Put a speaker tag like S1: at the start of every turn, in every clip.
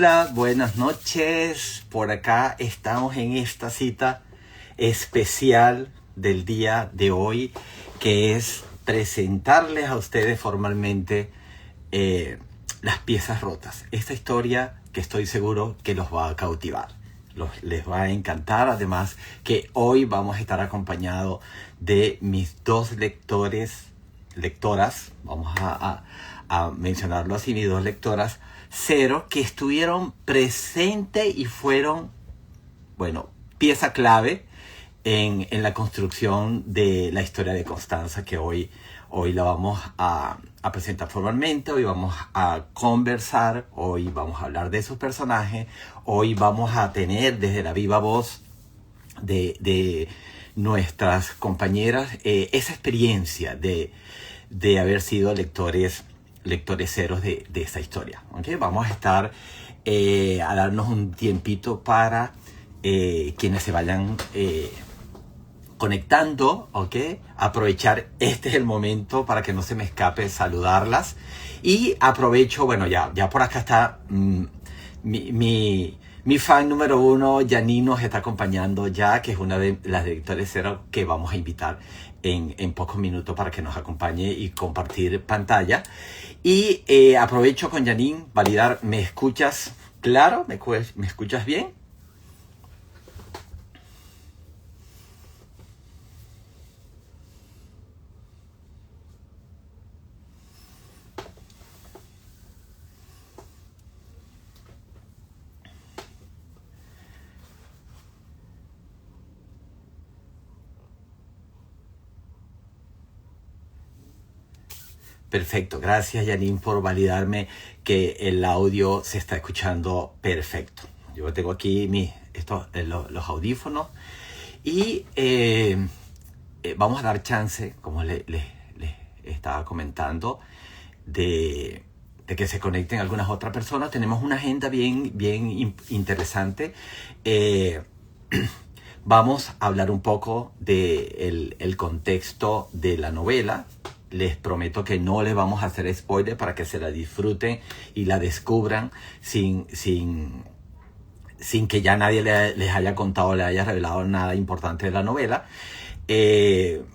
S1: Hola, buenas noches. Por acá estamos en esta cita especial del día de hoy, que es presentarles a ustedes formalmente Las piezas rotas. Esta historia que estoy seguro que los va a cautivar. Les va a encantar. Además que hoy vamos a estar acompañados de mis dos lectoras, vamos a mencionarlo así, mis dos lectoras, Cero, que estuvieron presentes y fueron, pieza clave en la construcción de la historia de Constanza, que hoy la vamos a presentar formalmente. Hoy vamos a conversar, hoy vamos a hablar de sus personajes, hoy vamos a tener desde la viva voz de nuestras compañeras esa experiencia de haber sido lectores ceros de esta historia. ¿Okay? Vamos a estar a darnos un tiempito para quienes se vayan conectando, ¿ok? Aprovechar, este es el momento para que no se me escape saludarlas. Y aprovecho, ya por acá está mi fan número uno, Janine, nos está acompañando ya, que es una de las lectores cero que vamos a invitar en pocos minutos para que nos acompañe y compartir pantalla. Y aprovecho con Janine, validar, ¿me escuchas claro? ¿Me escuchas bien? Perfecto, gracias Janine por validarme que el audio se está escuchando perfecto. Yo tengo aquí los audífonos y vamos a dar chance, como les estaba comentando, de que se conecten algunas otras personas. Tenemos una agenda bien interesante. Vamos a hablar un poco del contexto de la novela. Les prometo que no les vamos a hacer spoiler para que se la disfruten y la descubran sin que ya nadie les haya contado, les haya revelado nada importante de la novela.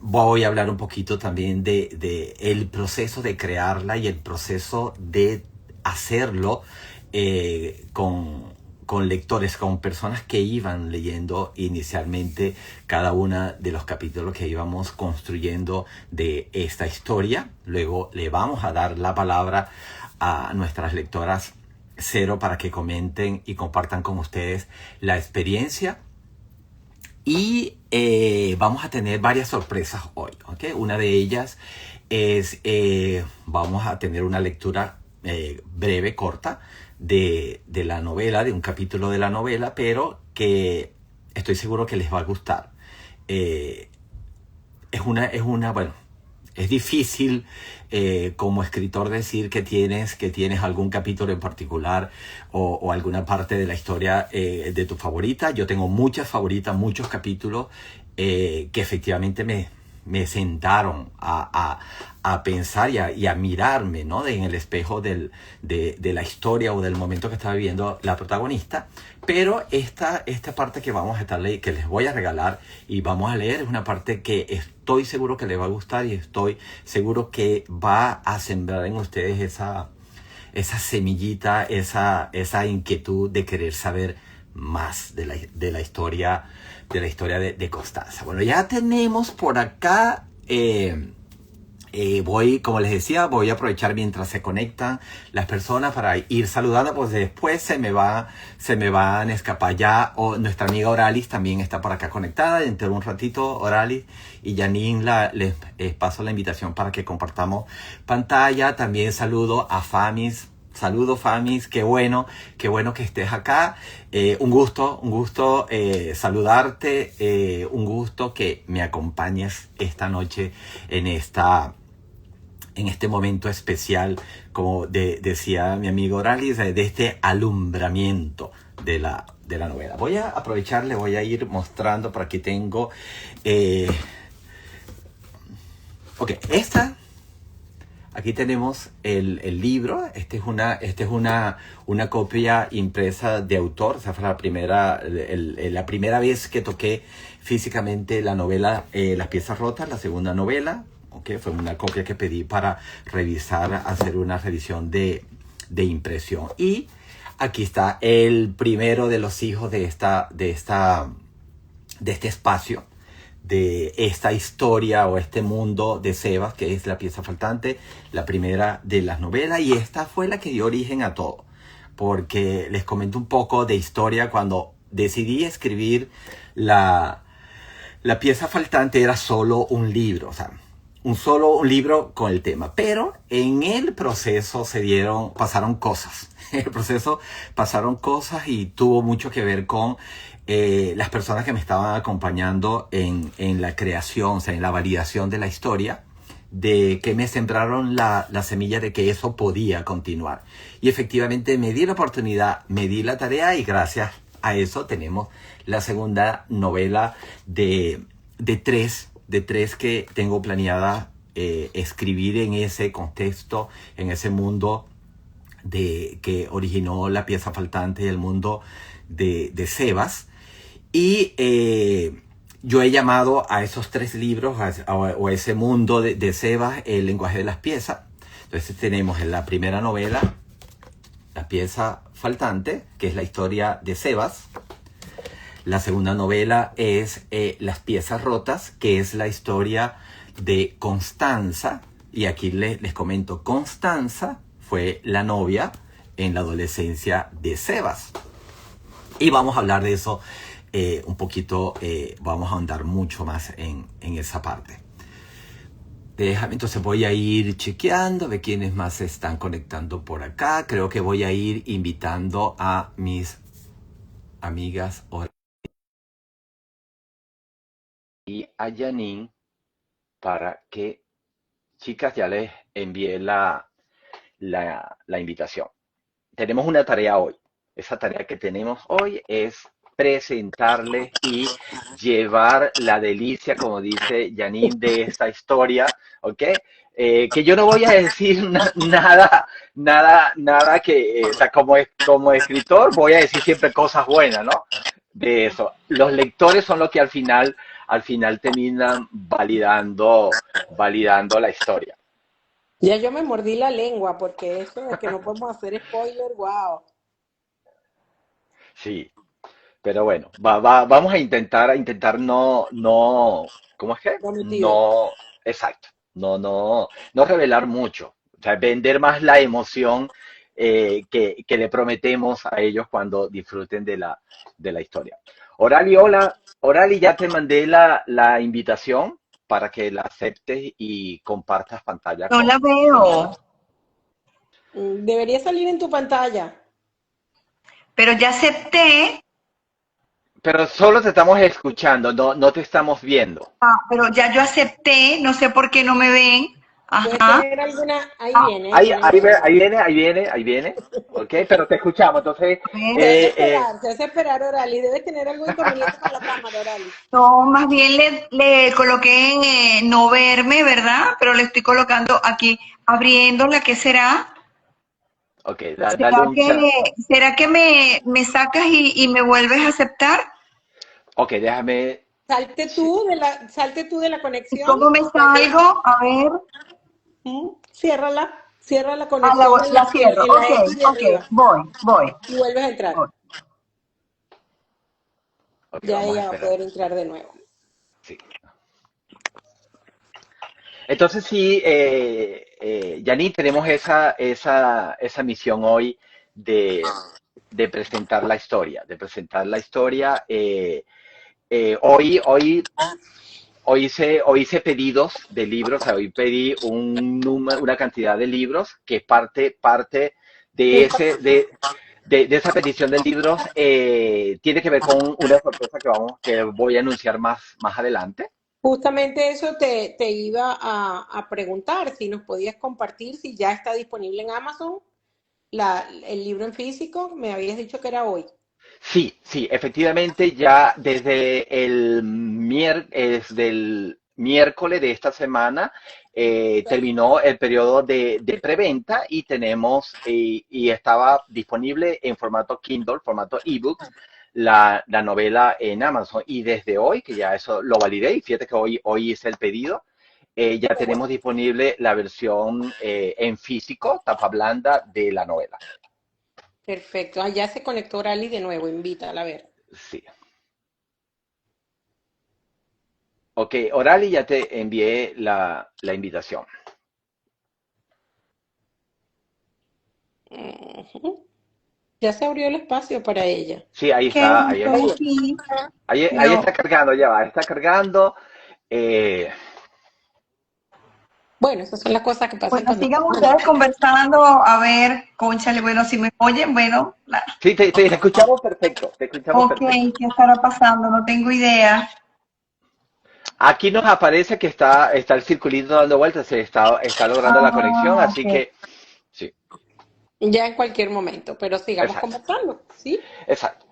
S1: Voy a hablar un poquito también de el proceso de crearla y el proceso de hacerlo con lectores, con personas que iban leyendo inicialmente cada uno de los capítulos que íbamos construyendo de esta historia. Luego le vamos a dar la palabra a nuestras lectoras cero para que comenten y compartan con ustedes la experiencia. Y vamos a tener varias sorpresas hoy, ¿okay? Una de ellas es, vamos a tener una lectura breve, corta, de la novela, de un capítulo de la novela, pero que estoy seguro que les va a gustar. Es difícil como escritor decir que tienes algún capítulo en particular o alguna parte de la historia de tu favorita. Yo tengo muchas favoritas, muchos capítulos que efectivamente me sentaron a pensar y a mirarme, ¿no? En el espejo de la historia o del momento que estaba viviendo la protagonista. Pero esta parte que vamos a estar que les voy a regalar y vamos a leer es una parte que estoy seguro que les va a gustar y estoy seguro que va a sembrar en ustedes esa semillita, esa inquietud de querer saber más de la historia de Constanza. Bueno, ya tenemos por acá como les decía, voy a aprovechar mientras se conectan las personas para ir saludando, pues después se me van a escapar ya. Nuestra amiga Oralis también está por acá conectada. Dentro de un ratito, Oralis y Janine les paso la invitación para que compartamos pantalla. También saludo a Famis. Saludos, Famis, qué bueno que estés acá. Un gusto saludarte, un gusto que me acompañes esta noche en este momento especial, como decía mi amigo Oralis, de este alumbramiento de la novela. Voy a aprovechar, le voy a ir mostrando, por aquí tengo Aquí tenemos el libro. Una copia impresa de autor. O sea, fue la primera vez que toqué físicamente la novela Las piezas rotas, la segunda novela. ¿Okay? Fue una copia que pedí para hacer una revisión de impresión. Y aquí está el primero de los hijos de este espacio, de esta historia o este mundo de Sebas, que es La pieza faltante, la primera de las novelas, y esta fue la que dio origen a todo, porque les comento un poco de historia. Cuando decidí escribir la pieza faltante era solo un libro, o sea, un libro con el tema, pero en el proceso pasaron cosas. En el proceso pasaron cosas y tuvo mucho que ver con las personas que me estaban acompañando en la creación, o sea, en la validación de la historia, de que me sembraron la semilla de que eso podía continuar. Y efectivamente me di la oportunidad, me di la tarea, y gracias a eso tenemos la segunda novela de tres que tengo planeada escribir en ese contexto, en ese mundo que originó La pieza faltante y el mundo de Sebas. Y yo he llamado a esos tres libros, o a ese mundo de Sebas, el lenguaje de las piezas. Entonces tenemos en la primera novela La pieza faltante, que es la historia de Sebas. La segunda novela es Las piezas rotas, que es la historia de Constanza. Y aquí les comento, Constanza fue la novia en la adolescencia de Sebas. Y vamos a hablar de eso un poquito, vamos a ahondar mucho más en esa parte. Entonces voy a ir chequeando de quiénes más se están conectando por acá. Creo que voy a ir invitando a mis amigas y a Janine para que, chicas, ya les envié la invitación. Tenemos una tarea hoy. Esa tarea que tenemos hoy es presentarles y llevar la delicia, como dice Janine, de esta historia, ¿ok? Que yo no voy a decir nada que, o sea, como escritor voy a decir siempre cosas buenas, ¿no? De eso. Los lectores son los que al final terminan validando la historia.
S2: Ya yo me mordí la lengua porque eso de que no podemos hacer spoiler, wow.
S1: Sí. Pero bueno, vamos a intentar no, ¿cómo es que?
S2: Prometido.
S1: No, exacto, no revelar mucho, o sea, vender más la emoción que le prometemos a ellos cuando disfruten de la historia. Orali, hola, Orali, ya te mandé la invitación para que la aceptes y compartas pantalla
S3: No la
S1: conmigo.
S3: veo,
S2: Debería salir en tu pantalla.
S3: pero ya acepté.
S1: Pero solo te estamos escuchando, no te estamos viendo.
S3: Pero ya yo acepté, no sé por qué no me ven.
S2: Puede
S3: Ajá.
S2: tener alguna. Ahí
S3: A
S2: viene, ahí
S1: Ahí,
S2: viene,
S1: ahí,
S2: mira.
S1: ahí viene, ok, pero te escuchamos. Entonces,
S3: ver.
S2: Se hace esperar, Orali. Debe tener algún inconveniente con la cámara, Orali.
S3: No, más bien le coloqué en no verme, ¿verdad? Pero le estoy colocando aquí, abriéndola, ¿qué será?
S1: ok,
S3: ¿Será
S1: dale un
S3: que,
S1: chat.
S3: será que me sacas y me vuelves a aceptar?
S1: Ok, déjame. Sí,
S2: Salte tú de la
S3: ¿Y
S2: conexión.
S3: cómo me salgo? A ver.
S2: Ciérrala. Cierra la
S3: Ah,
S2: conexión
S3: la cierro.
S2: en la
S3: Ok,
S2: X de
S3: ok.
S2: arriba.
S3: Voy.
S2: Y vuelves a entrar.
S3: voy.
S1: ok,
S2: Ya
S1: vamos a
S2: ella va a
S1: esperar.
S2: poder entrar de nuevo.
S1: Sí. Entonces, sí, Janine, tenemos esa misión hoy de, de presentar la historia, hoy hice pedidos de libros, o sea, hoy pedí una cantidad de libros que parte de
S2: Justa-
S1: ese, de esa petición de libros tiene que ver con una sorpresa que voy a anunciar más adelante.
S2: Justamente eso te iba a preguntar, si nos podías compartir si ya está disponible en Amazon el libro en físico. Me habías dicho que era hoy.
S1: Sí, efectivamente, ya desde el miércoles, miércoles de esta semana terminó el periodo de preventa y y estaba disponible en formato Kindle, formato ebook, la novela en Amazon. Y desde hoy, que ya eso lo validé, y fíjate que hoy hice el pedido, ya tenemos disponible la versión en físico, tapa blanda, de la novela.
S2: Perfecto. Ah, ya se conectó Rally de nuevo, invítala a ver.
S1: Sí. Ok, Orali, ya te envié la invitación.
S2: Ujú. Ya se abrió el espacio para ella.
S1: Sí, ahí
S3: Ok,
S1: está,
S3: estoy aquí.
S1: ahí
S3: Pero
S1: está cargando, ya va, está cargando. Eh,
S2: Bueno, esas son las cosas que pasan
S3: bueno,
S2: cuando
S3: sigan
S2: estamos
S3: ustedes conversando, a ver, cónchale, bueno, si me oyen, bueno,
S1: sí, te escuchamos perfecto, te escuchamos
S3: ok,
S1: perfecto.
S3: ¿qué estará pasando? No tengo idea.
S1: Aquí nos aparece que está el circulito dando vueltas, está logrando la conexión,
S3: Ah,
S1: así
S3: ok.
S1: que sí,
S2: ya en cualquier momento, pero sigamos
S1: exacto,
S2: conversando, ¿sí?
S1: exacto.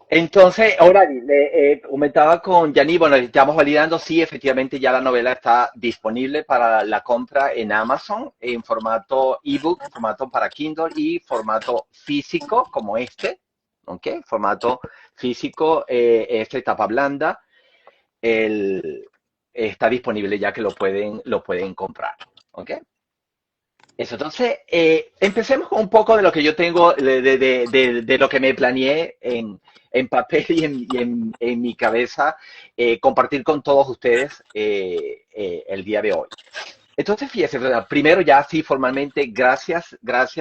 S1: Entonces, ahora le comentaba con Yanni, bueno, estamos validando si efectivamente ya la novela está disponible para la compra en Amazon en formato ebook, formato para Kindle y formato físico como ¿ok? Formato físico, este tapa blanda, el, está disponible ya que lo pueden comprar, ¿ok? Eso, entonces, empecemos con un poco de lo que yo tengo, de lo que me planeé en papel en mi cabeza, compartir con todos ustedes el día de hoy. Entonces, fíjese, ¿verdad? Primero ya sí formalmente, gracias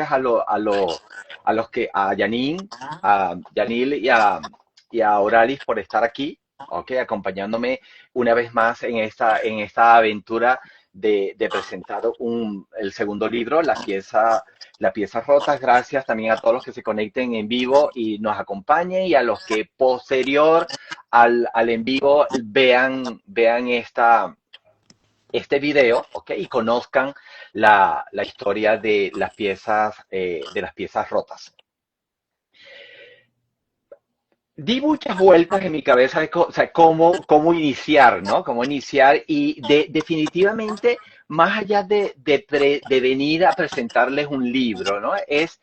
S1: a los que, a Janine, a Yanil y a Oralis por estar aquí, ¿ok? Acompañándome una vez más en esta aventura de presentar el segundo libro, Las piezas rotas. Gracias también a todos los que se conecten en vivo y nos acompañen y a los que posterior al en vivo vean este video, ¿ok? Y conozcan la historia de las piezas rotas. Di muchas vueltas en mi cabeza de o sea, cómo iniciar, ¿no? Cómo iniciar y definitivamente, más allá de venir a presentarles un libro, ¿no? Es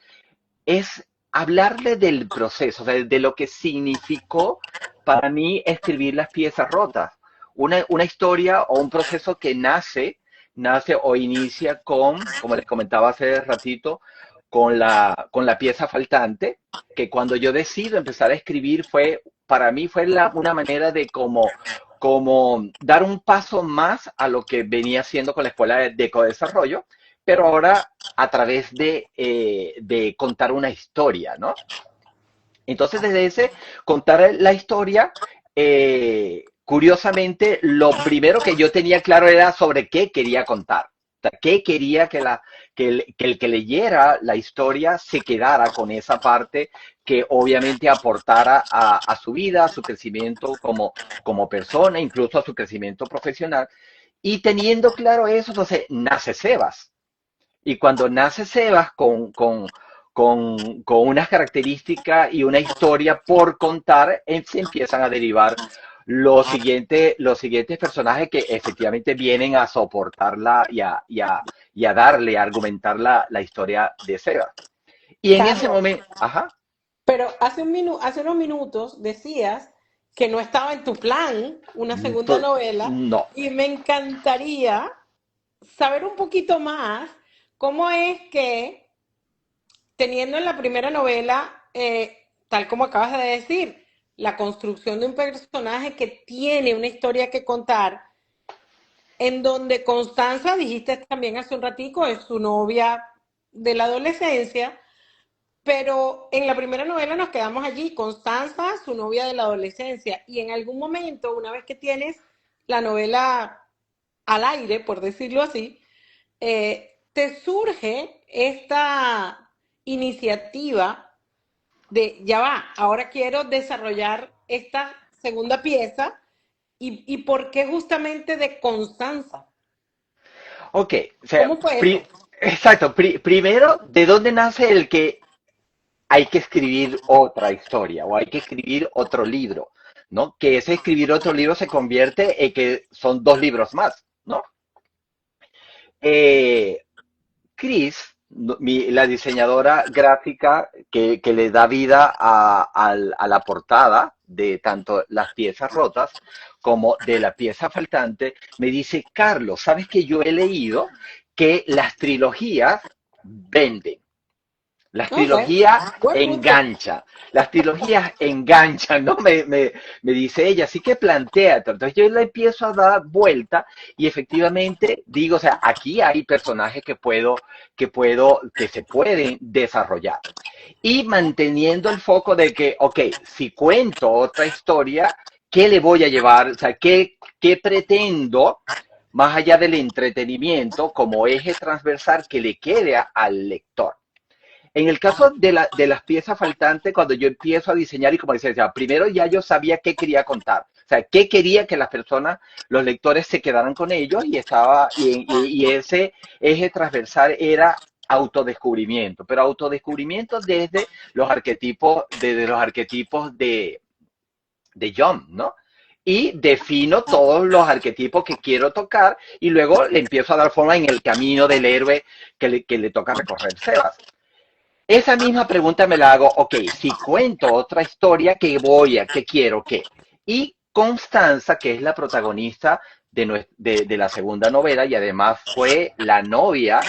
S1: hablarle del proceso, o sea, de lo que significó para mí escribir las piezas rotas. Una historia o un proceso que nace o inicia como les comentaba hace ratito, con la pieza faltante, que cuando yo decido empezar a escribir para mí fue una manera de como dar un paso más a lo que venía haciendo con la escuela de ecodesarrollo, pero ahora a través de contar una historia, ¿no? Entonces, desde ese contar la historia, curiosamente, lo primero que yo tenía claro era sobre qué quería contar. O sea, qué quería que el que leyera la historia se quedara con esa parte que obviamente aportara a su vida, a su crecimiento como persona, incluso a su crecimiento profesional. Y teniendo claro eso, entonces nace Sebas. Y cuando nace Sebas con unas características y una historia por contar, se empiezan a derivar los siguientes personajes que efectivamente vienen a soportarla y a darle, a argumentar la historia de Sebas. Y en ese
S2: Carlos,
S1: momento, ajá,
S2: pero hace unos minutos decías que no estaba en tu plan una segunda novela
S1: no.
S2: y me encantaría saber un poquito más cómo es que, teniendo en la primera novela, tal como acabas de decir, la construcción de un personaje que tiene una historia que contar, en donde Constanza, dijiste también hace un ratico, es su novia de la adolescencia, pero en la primera novela nos quedamos allí, Constanza, su novia de la adolescencia, y en algún momento, una vez que tienes la novela al aire, por decirlo así, te surge esta iniciativa de, ya va, ahora quiero desarrollar esta segunda pieza y por qué justamente de Constanza.
S1: Ok, o sea,
S2: ¿Cómo fue eso?
S1: exacto. Primero, ¿de dónde nace el que hay que escribir otra historia o hay que escribir otro libro?
S4: ¿no? Que ese escribir otro libro se convierte en que son 2 libros más, ¿no? Eh, Chris, la diseñadora gráfica que le da vida a la portada de tanto las piezas rotas como de la pieza faltante, me dice, Carlos, ¿sabes que yo he leído que las trilogías venden? Las
S2: Ok,
S4: trilogías
S2: buen punto.
S4: enganchan, las trilogías enganchan, ¿no? Me dice ella, así que planteate. Entonces yo le empiezo a dar vuelta y efectivamente digo, o sea, aquí hay personajes que se pueden desarrollar. Y manteniendo el foco de que, ok, si cuento otra historia, ¿qué le voy a llevar? O sea, ¿qué pretendo? Más allá del entretenimiento, como eje transversal que le quede al lector. En el caso de las piezas faltantes, cuando yo empiezo a diseñar y como decía, primero ya yo sabía qué quería contar, o sea, qué quería que las personas, los lectores se quedaran con ellos y ese eje transversal era autodescubrimiento, pero autodescubrimiento desde los arquetipos de Jung, ¿no? Y defino todos los arquetipos que quiero tocar y luego le empiezo a dar forma en el camino del héroe que le toca recorrer Sebas. Esa misma pregunta me la hago, ok, si cuento otra historia, ¿qué quiero, qué? Y Constanza, que es la protagonista de la segunda novela y además fue la novia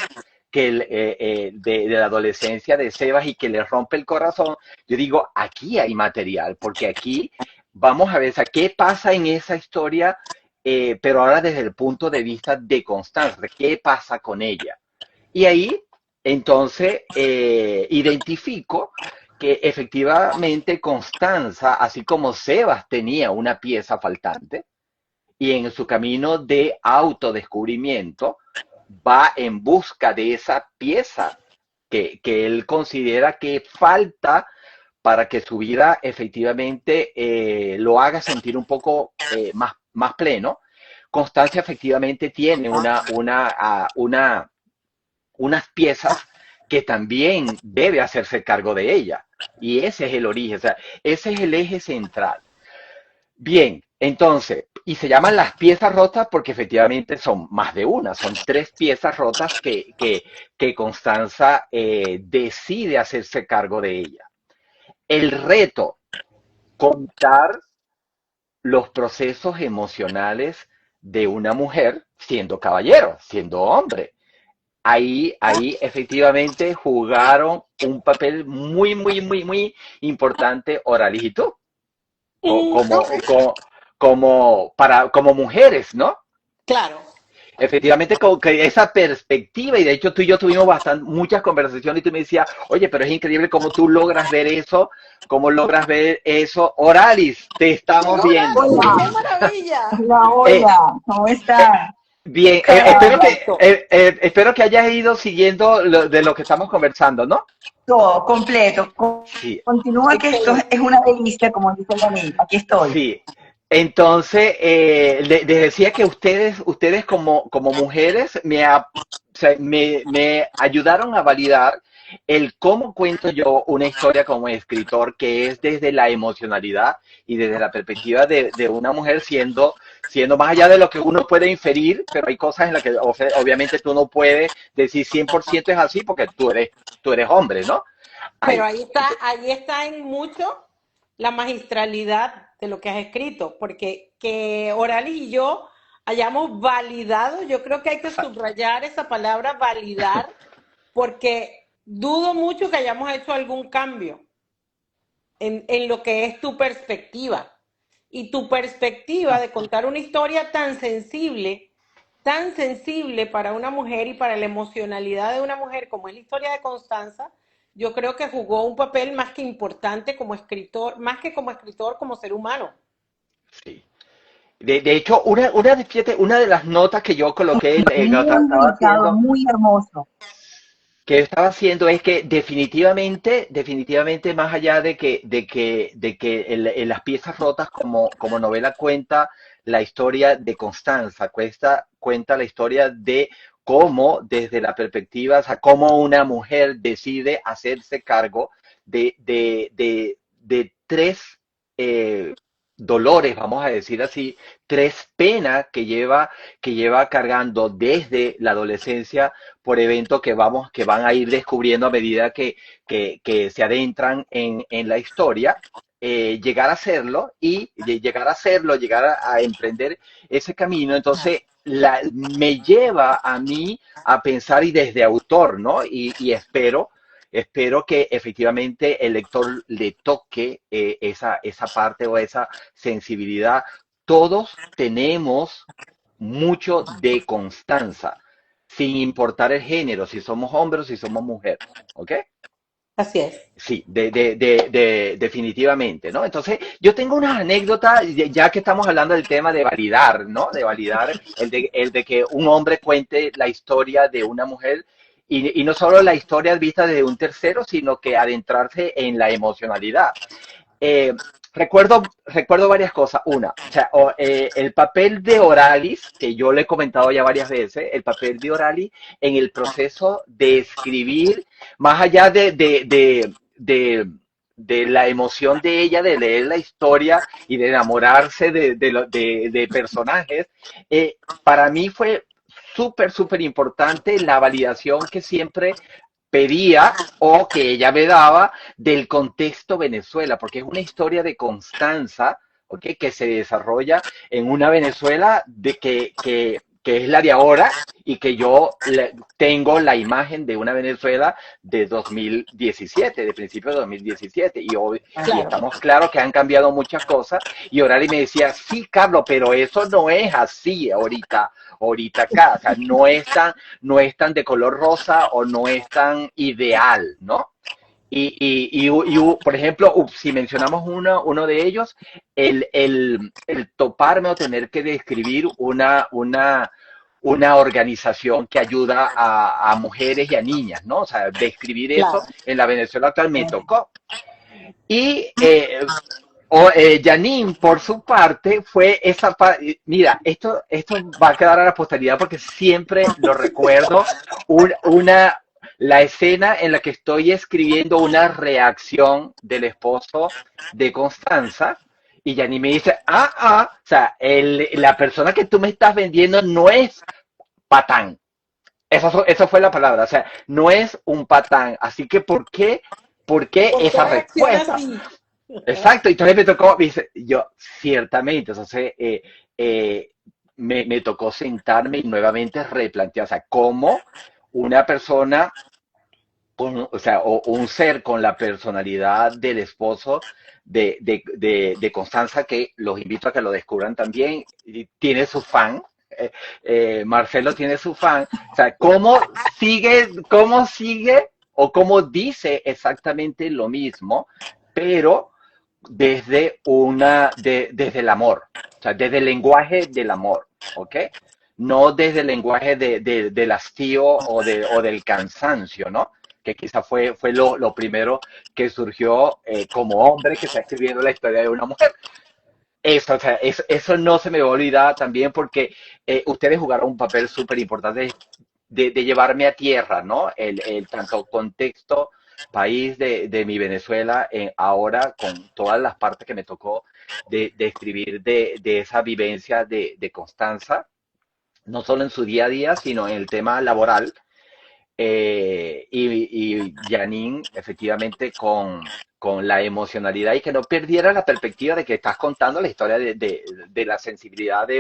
S4: de la adolescencia de Sebas y que le rompe el corazón, yo digo, aquí hay material, porque aquí vamos a ver, o sea, qué pasa en esa historia, pero ahora desde el punto de vista de Constanza, qué pasa con ella. Y ahí, entonces, identifico que efectivamente Constanza, así como Sebas tenía una pieza faltante, y en su camino de autodescubrimiento va en busca de esa pieza que él considera que falta para que su vida efectivamente lo haga sentir un poco más pleno. Constancia efectivamente tiene unas piezas que también debe hacerse cargo de ella. Y ese es el origen, o sea, ese es el eje central. Bien, entonces, y se llaman las piezas rotas porque efectivamente son más de una, son 3 piezas rotas que Constanza decide hacerse cargo de ella. El reto, contar los procesos emocionales de una mujer siendo caballero, siendo hombre. Ahí efectivamente jugaron un papel muy, muy, muy, muy importante Oralis y tú,
S2: Ok,
S4: como mujeres, ¿no?
S2: claro.
S4: Efectivamente, como que esa perspectiva, y de hecho tú y yo tuvimos muchas conversaciones y tú me decías, oye, pero es increíble cómo tú logras ver eso, cómo logras ver eso. Oralis, te estamos
S2: Hola,
S4: viendo.
S3: Hola,
S2: qué maravilla.
S3: hola,
S4: Eh,
S3: hola, ¿cómo
S4: eh,
S3: están?
S4: bien,
S2: Perfecto.
S4: espero que hayas ido siguiendo de lo que estamos conversando, ¿no?
S3: Todo completo.
S4: Sí,
S3: Continúa que esto
S2: Excelente.
S3: es una delicia, como dice el amigo. Aquí estoy.
S4: sí. Entonces, les decía que ustedes como mujeres o sea, me ayudaron a validar el cómo cuento yo una historia como escritor, que es desde la emocionalidad y desde la perspectiva de una mujer siendo más allá de lo que uno puede inferir, pero hay cosas en las que obviamente tú no puedes decir 100% es así porque tú eres hombre, ¿no?
S2: Pero
S4: Hay,
S2: ahí está en mucho la magistralidad de lo que has escrito, porque que Orali y yo hayamos validado, yo creo que hay que subrayar esa palabra validar, porque dudo mucho que hayamos hecho algún cambio en lo que es tu perspectiva. Y tu perspectiva de contar una historia tan sensible para una mujer y para la emocionalidad de una mujer como es la historia de Constanza, yo creo que jugó un papel más que importante como escritor, más que como escritor, como ser humano.
S4: sí. De hecho, fíjate, una de las notas que yo coloqué,
S3: Muy delicado, muy hermoso.
S4: que estaba haciendo es que definitivamente más allá de que en las piezas rotas como novela cuenta la historia de Constanza, cuenta la historia de cómo desde la perspectiva, o sea, cómo una mujer decide hacerse cargo de 3 eh, dolores, vamos a decir así, tres penas que lleva cargando desde la adolescencia por eventos que van a ir descubriendo a medida que se adentran en la historia. Llegar a hacerlo y llegar a hacerlo, llegar a emprender ese camino, entonces me lleva a mí a pensar y desde autor, ¿no? Y espero que efectivamente el lector le toque esa parte o esa sensibilidad. Todos tenemos mucho de constancia, sin importar el género, si somos hombres o si somos mujeres, ¿ok?
S2: Así es.
S4: Sí, definitivamente, ¿no? Entonces, yo tengo unas anécdotas, ya que estamos hablando del tema de validar, ¿no? De validar el de que un hombre cuente la historia de una mujer y no solo la historia vista desde un tercero, sino que adentrarse en la emocionalidad. Eh, recuerdo varias cosas. Una, o sea, el papel de Oralis, que yo le he comentado ya varias veces, el papel de Oralis en el proceso de escribir, más allá de la emoción de ella, de leer la historia y de enamorarse de personajes, para mí fue súper importante la validación que siempre pedía o que ella me daba del contexto Venezuela, porque es una historia de Constanza, ¿okay? Que se desarrolla en una Venezuela que es la de ahora y que tengo la imagen de una Venezuela de 2017, de principios de 2017, y
S2: Claro.
S4: estamos claros que han cambiado muchas cosas, y Orali me decía, sí, Carlos, pero eso no es así ahorita acá, o sea, no es tan de color rosa o no es tan ideal, ¿no? Por ejemplo, si mencionamos uno de ellos, el toparme o tener que describir una organización que ayuda a mujeres y a niñas, ¿no? O sea, describir eso
S2: Claro.
S4: en la Venezuela actual me tocó. Y Janine, por su parte, fue esa parte. Mira, esto va a quedar a la posteridad porque siempre lo recuerdo. La escena en la que estoy escribiendo una reacción del esposo de Constanza. Y Janine me dice, o sea, la persona que tú me estás vendiendo no es patán. Esa fue la palabra, o sea, no es un patán. Así que, ¿por qué
S2: ¿Por qué
S4: esa
S2: reacciona
S4: respuesta?
S2: así?
S4: Exacto, y entonces me tocó, dice, yo, ciertamente, entonces me tocó sentarme y nuevamente replantear, o sea, cómo una persona, o sea, o un ser con la personalidad del esposo de Constanza, que los invito a que lo descubran también, y tiene su fan, Marcelo tiene su fan, o sea, cómo sigue o cómo dice exactamente lo mismo, pero desde el amor, o sea, desde el lenguaje del amor, ¿ok? No desde el lenguaje del hastío o del cansancio, ¿no? Que quizá fue lo primero que surgió como hombre que está escribiendo la historia de una mujer. Eso, o sea, eso no se me va a olvidar también porque ustedes jugaron un papel súper importante de llevarme a tierra, ¿no? El tanto contexto, país de mi Venezuela, ahora con todas las partes que me tocó de escribir de esa vivencia de Constanza, no solo en su día a día, sino en el tema laboral. Y Janine, efectivamente, con la emocionalidad y que no perdiera la perspectiva de que estás contando la historia de la sensibilidad de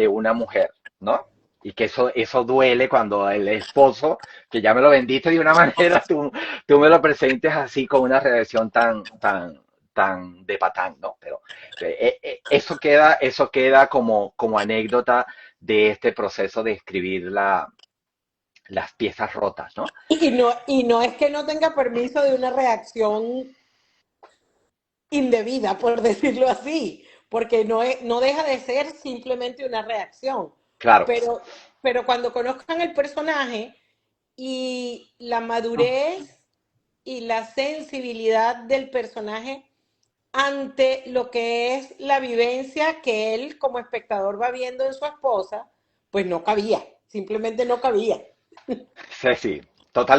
S4: una mujer, ¿no? Y que eso duele cuando el esposo, que ya me lo vendiste de una manera, tú me lo presentes así con una reacción tan de patán, ¿no? Pero eso queda como anécdota de este proceso de escribir las piezas rotas, ¿no?
S2: Y no es que no tenga permiso de una reacción indebida, por decirlo así, porque no deja de ser simplemente una reacción.
S4: Claro,
S2: Pero cuando conozcan el personaje y la madurez y la sensibilidad del personaje ante lo que es la vivencia que él como espectador va viendo en su esposa, pues no cabía, simplemente no cabía.
S4: sí, sí,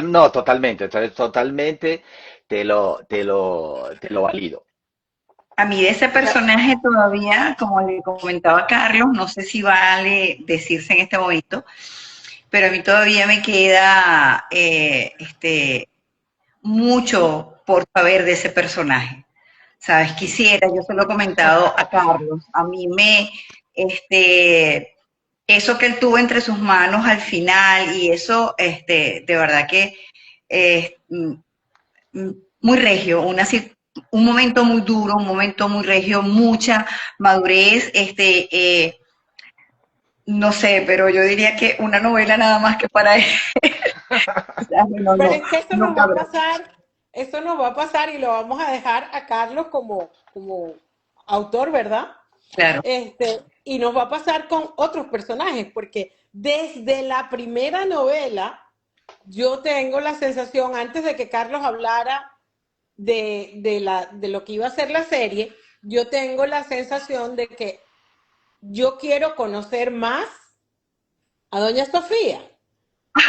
S4: no, totalmente, entonces totalmente te lo valido.
S3: A mí de ese personaje todavía, como le comentaba a Carlos, no sé si vale decirse en este momento, pero a mí todavía me queda mucho por saber de ese personaje. Sabes, quisiera, yo se lo he comentado a Carlos, a mí eso que él tuvo entre sus manos al final y eso, de verdad que eh, muy regio, un momento muy duro, un momento muy regio, mucha madurez, no sé, pero yo diría que una novela nada más que para él. no,
S2: Pero
S3: no,
S2: es que esto
S3: no
S2: nos va a
S3: cabrá.
S2: pasar, esto nos va a pasar y lo vamos a dejar a Carlos como autor, ¿verdad?
S3: Claro.
S2: Y nos va a pasar con otros personajes, porque desde la primera novela yo tengo la sensación, antes de que Carlos hablara de lo que iba a ser la serie, yo tengo la sensación de que yo quiero conocer más a Doña Sofía.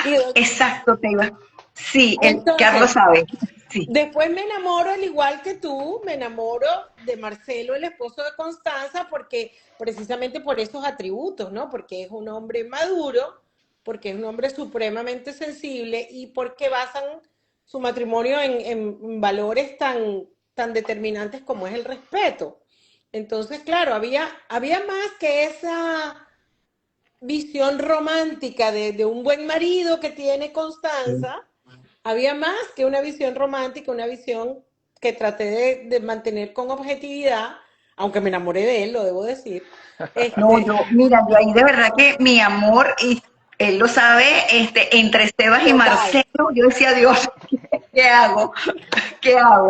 S2: Y
S3: Exacto, te iba. Sí, el Carlos
S2: entonces,
S3: sabe. Sí.
S2: después me enamoro, al igual que tú, me enamoro de Marcelo, el esposo de Constanza, porque precisamente por esos atributos, ¿no? Porque es un hombre maduro, porque es un hombre supremamente sensible y porque basan su matrimonio en valores tan determinantes como es el respeto. Entonces, claro, había más que esa visión romántica de un buen marido que tiene Constanza, había más que una visión romántica, una visión que traté de mantener con objetividad, aunque me enamoré de él, lo debo decir.
S3: No,
S2: Este,
S3: mira, yo ahí de verdad que mi amor, y él lo sabe, entre Sebas y
S2: total,
S3: Marcelo, yo decía, Dios, ¿qué hago? ¿Qué hago?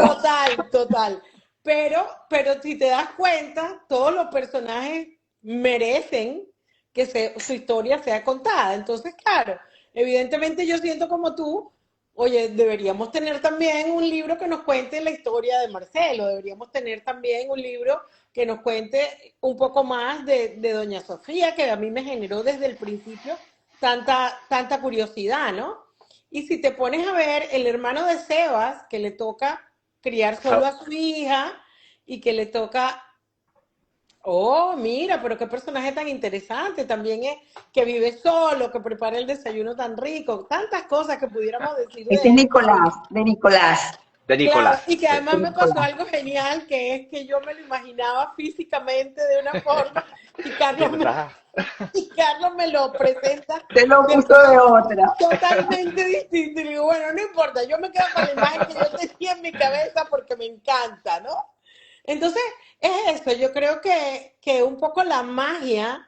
S2: total. Pero si te das cuenta, todos los personajes merecen que su historia sea contada. Entonces, claro, evidentemente yo siento como tú, oye, deberíamos tener también un libro que nos cuente la historia de Marcelo, deberíamos tener también un libro que nos cuente un poco más de Doña Sofía, que a mí me generó desde el principio tanta curiosidad, ¿no? Y si te pones a ver, el hermano de Sebas, que le toca criar solo a su hija y que le toca, oh, mira, pero qué personaje tan interesante, también es que vive solo, que prepara el desayuno tan rico, tantas cosas que pudiéramos decir
S3: Ese es
S2: de él.
S3: Nicolás, de Nicolás,
S4: De
S2: Claro,
S4: Nicolás,
S2: y que
S4: sí.
S2: además
S3: de
S2: me pasó
S3: Nicolás.
S2: algo genial, que es que yo me lo imaginaba físicamente de una forma y Carlos me,
S4: ¿Verdad?
S2: y Carlos me lo presenta
S3: Se lo
S2: de
S3: puso de otra.
S2: totalmente distinto. Y digo, bueno, no importa, yo me quedo con la imagen que yo tenía en mi cabeza porque me encanta, ¿no? Entonces, es eso, yo creo que un poco la magia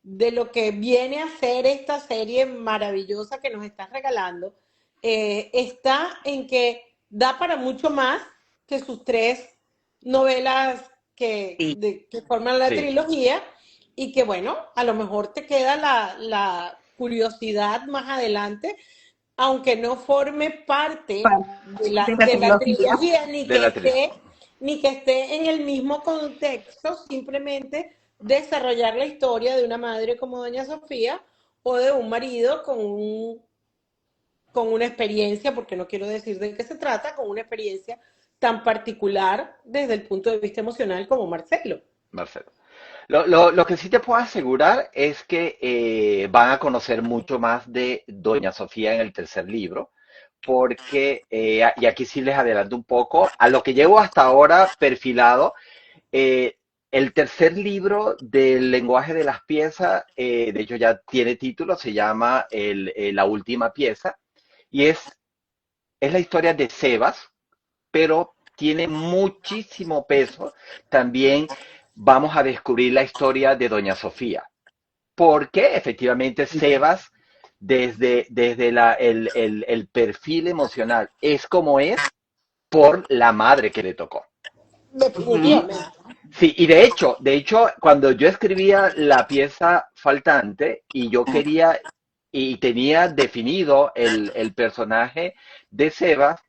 S2: de lo que viene a ser esta serie maravillosa que nos estás regalando, está en que da para mucho más que sus tres novelas
S3: Sí.
S2: que forman la
S4: Sí,
S2: trilogía y que bueno, a lo mejor te queda la curiosidad más adelante, aunque no forme parte
S3: De la
S2: de la
S3: trilogía.
S2: trilogía,
S4: de la tele.
S2: ni que esté en el mismo contexto, simplemente desarrollar la historia de una madre como Doña Sofía o de un marido con una experiencia, porque no quiero decir de qué se trata, con una experiencia tan particular desde el punto de vista emocional como Marcelo.
S4: Marcelo. Lo que sí te puedo asegurar es que van a conocer mucho más de Doña Sofía en el tercer libro, porque, y aquí sí les adelanto un poco, a lo que llevo hasta ahora perfilado, eh, el tercer libro del lenguaje de las piezas, de hecho ya tiene título, se llama La última pieza, y es la historia de Sebas, pero tiene muchísimo peso. También vamos a descubrir la historia de Doña Sofía, porque efectivamente Sebas, desde el perfil emocional, es como es por la madre que le tocó. Y
S2: Definitivamente.
S4: sí, y de hecho, cuando yo escribía la pieza faltante y yo quería y tenía definido el personaje de Sebas,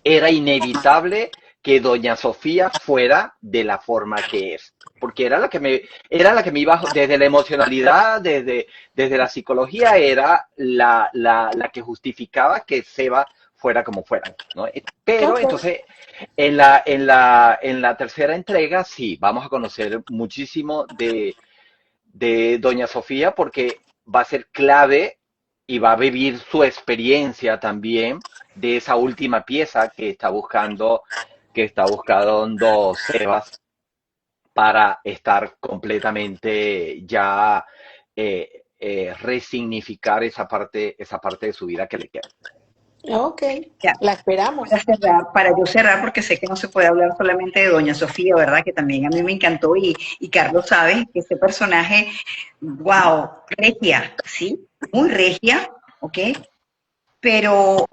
S4: era inevitable que Doña Sofía fuera de la forma que es, porque era la que me iba, desde la emocionalidad, desde la psicología, era la que justificaba que Seba fuera como fuera, ¿no? Pero
S2: Ok.
S4: entonces, en la tercera entrega, sí, vamos a conocer muchísimo de Doña Sofía porque va a ser clave y va a vivir su experiencia también de esa última pieza que está buscando Sebas para estar completamente ya resignificar esa parte de su vida que le queda.
S2: Ok.
S3: Ya,
S2: La esperamos.
S3: para yo cerrar, porque sé que no se puede hablar solamente de Doña Sofía, ¿verdad? Que también a mí me encantó y Carlos sabe que ese personaje, wow, regia, ¿sí? Muy regia, ¿ok? Pero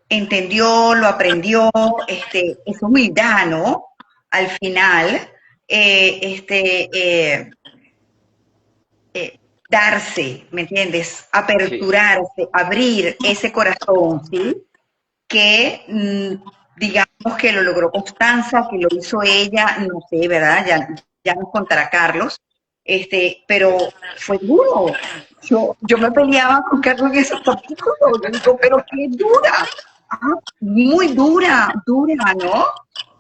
S3: entendió, lo aprendió, es humildad, ¿no? Al final, eh, este, eh, darse, ¿me entiendes?
S4: Sí,
S3: Aperturarse, abrir ese corazón, ¿sí? Que digamos que lo logró Constanza, que lo hizo ella, no sé, ¿verdad? Ya nos contará Carlos, pero fue duro. Yo me peleaba con Carlos en esos capítulos, yo digo, pero qué dura, muy dura, dura, ¿no?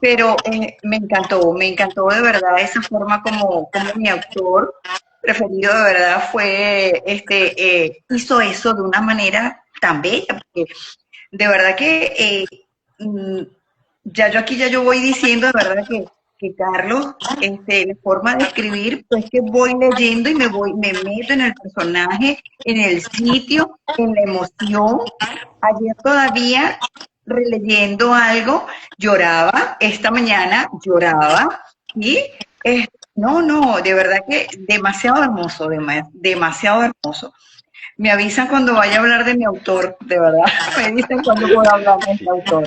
S3: Pero me encantó de verdad esa forma como mi autor preferido de verdad fue, hizo eso de una manera tan bella, porque de verdad que mm, ya yo voy diciendo de verdad que Carlos, la forma de escribir, pues que voy leyendo y me meto en el personaje, en el sitio, en la emoción. Ayer todavía releyendo algo, lloraba, esta mañana lloraba, y no, no, de verdad que demasiado hermoso, demasiado hermoso. Me avisan cuando vaya a hablar de mi autor, de verdad. Me dicen cuando puedo hablar de mi
S4: sí.
S3: autor.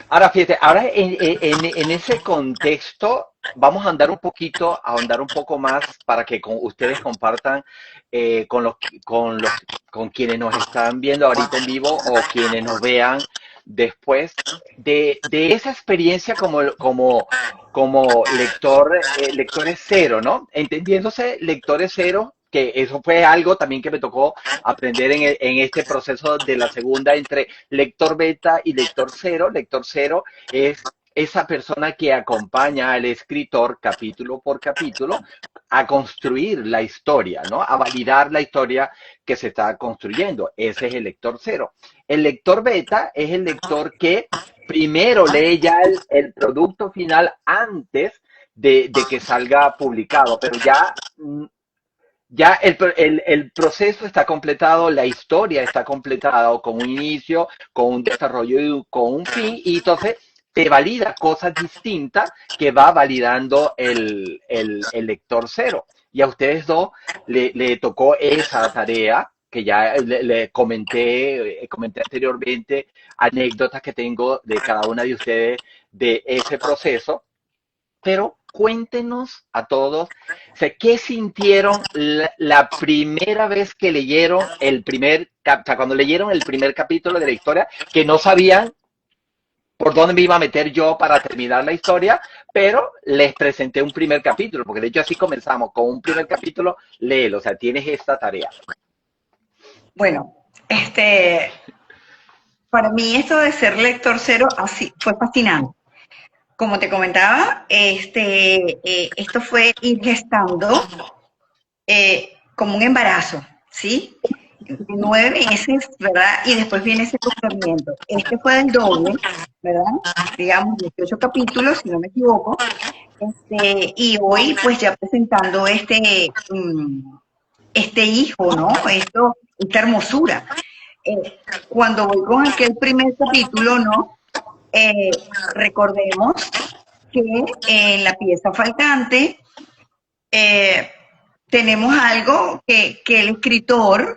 S4: Ahora, fíjate, ahora en ese contexto vamos a andar un poquito, a ahondar un poco más para que ustedes compartan con quienes nos están viendo ahorita en vivo o quienes nos vean después de esa experiencia como lectores cero, ¿no? Entendiéndose lectores cero, que eso fue algo también que me tocó aprender en este proceso de la segunda entre lector beta y lector cero. Lector cero es esa persona que acompaña al escritor capítulo por capítulo a construir la historia, ¿no? A validar la historia que se está construyendo. Ese es el lector cero. El lector beta es el lector que primero lee ya el producto final antes de que salga publicado, pero ya el proceso está completado, la historia está completada con un inicio, con un desarrollo y con un fin, y entonces te valida cosas distintas que va validando el lector cero. Y a ustedes dos le tocó esa tarea que ya le comenté anteriormente, anécdotas que tengo de cada una de ustedes de ese proceso, pero cuéntenos a todos, o sea, ¿qué sintieron la primera vez que leyeron o sea, cuando leyeron el primer capítulo de la historia, que no sabían por dónde me iba a meter yo para terminar la historia, pero les presenté un primer capítulo, porque de hecho así comenzamos, con un primer capítulo, léelo, o sea, tienes esta tarea.
S3: Bueno, para mí esto de ser lector cero así fue fascinante. Como te comentaba, esto fue ir gestando como un embarazo, ¿sí? De 9 meses, ¿verdad? Y después viene ese tratamiento. Este fue del doble, ¿verdad? Digamos, 18 capítulos, si no me equivoco. Y hoy, pues ya presentando este hijo, ¿no? Esta hermosura. Cuando voy con aquel primer capítulo, ¿no? Recordemos que en la pieza faltante eh, tenemos algo que el escritor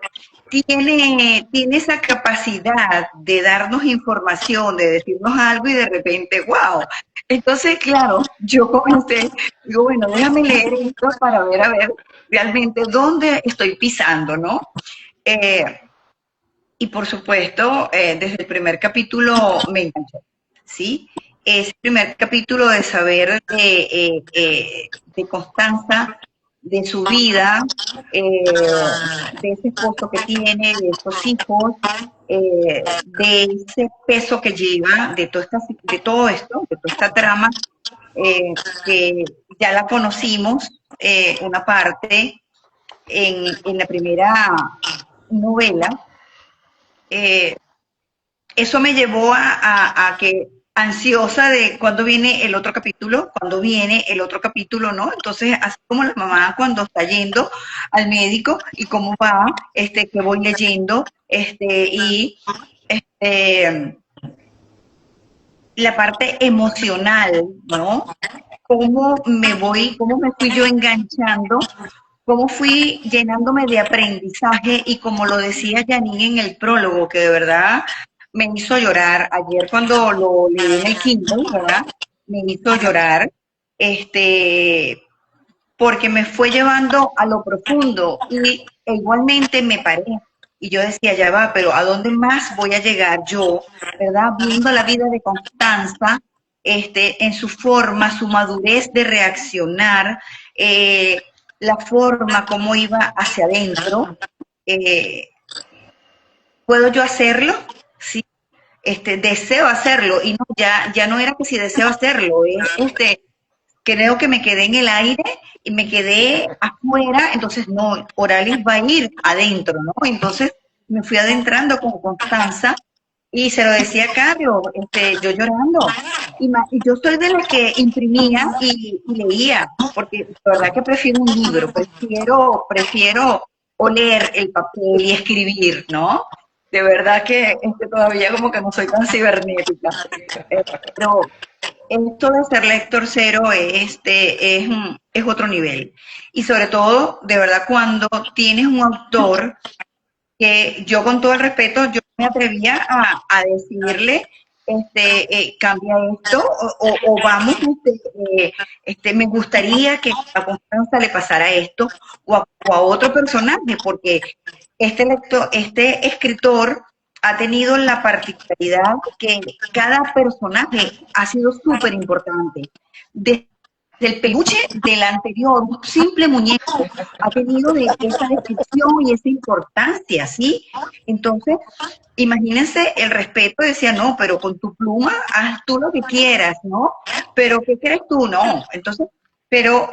S3: tiene esa capacidad de darnos información, de decirnos algo y de repente, wow. Entonces, claro, yo comencé, digo, bueno, déjame leer esto para ver, a ver, realmente dónde estoy pisando, ¿no? Eh, y por supuesto, desde el primer capítulo me enganchó, ¿sí? Ese primer capítulo de saber de Constanza, de su vida, de ese esposo que tiene, de esos hijos, de ese peso que lleva, de todo esto, de toda esta trama, que ya la conocimos, una parte en la primera novela. Eso me llevó a que ansiosa de cuándo viene el otro capítulo, ¿no? Entonces, así como la mamá cuando está yendo al médico y cómo va, que voy leyendo, y la parte emocional, ¿no? Cómo me fui yo enganchando, cómo fui llenándome de aprendizaje y como lo decía Janine en el prólogo, que de verdad me hizo llorar. Ayer cuando lo leí en el Kindle, ¿verdad? Me hizo llorar, porque me fue llevando a lo profundo e igualmente me paré. Y yo decía, ya va, pero ¿a dónde más voy a llegar yo, verdad? Viendo la vida de Constanza, en su forma, su madurez de reaccionar, la forma como iba hacia adentro. ¿Puedo yo hacerlo? Sí, deseo hacerlo. Y no, ya no era que si deseo hacerlo, creo que me quedé en el aire y me quedé afuera, entonces no, Oralis va a ir adentro, ¿no? Entonces me fui adentrando con Constanza y se lo decía a Carlos, yo llorando. Y yo soy de las que imprimía y leía, porque la verdad que prefiero un libro, prefiero oler el papel y escribir, ¿no? De verdad que todavía como que no soy tan cibernética. Pero esto de ser lector cero es otro nivel. Y sobre todo, de verdad, cuando tienes un autor que yo con todo el respeto, yo me atrevía a decirle, cambia esto, o vamos, me gustaría que a Constanza le pasara esto, o a otro personaje, porque este escritor ha tenido la particularidad que cada personaje ha sido súper importante. Desde el peluche del anterior, un simple muñeco, ha tenido esa descripción y esa importancia, ¿sí? Entonces, imagínense el respeto, decía, no, pero con tu pluma haz tú lo que quieras, ¿no? Pero ¿qué quieres tú? No. Entonces, pero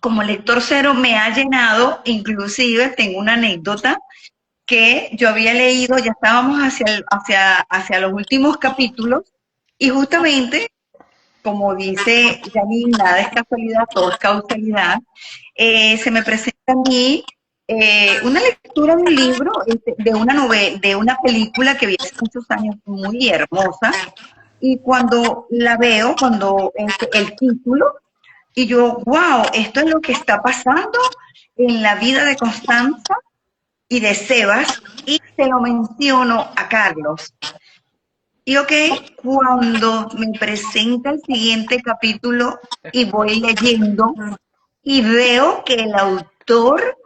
S3: como lector cero me ha llenado, inclusive tengo una anécdota que yo había leído, ya estábamos hacia los últimos capítulos, y justamente, como dice Janine, nada es casualidad, todo es causalidad, se me presenta a mí una lectura de un libro, de una novela, de una película que vi hace muchos años, muy hermosa, y cuando la veo, el título, y yo, wow, esto es lo que está pasando en la vida de Constanza y de Sebas, y se lo menciono a Carlos. Y cuando me presenta el siguiente capítulo y voy leyendo y veo que el autor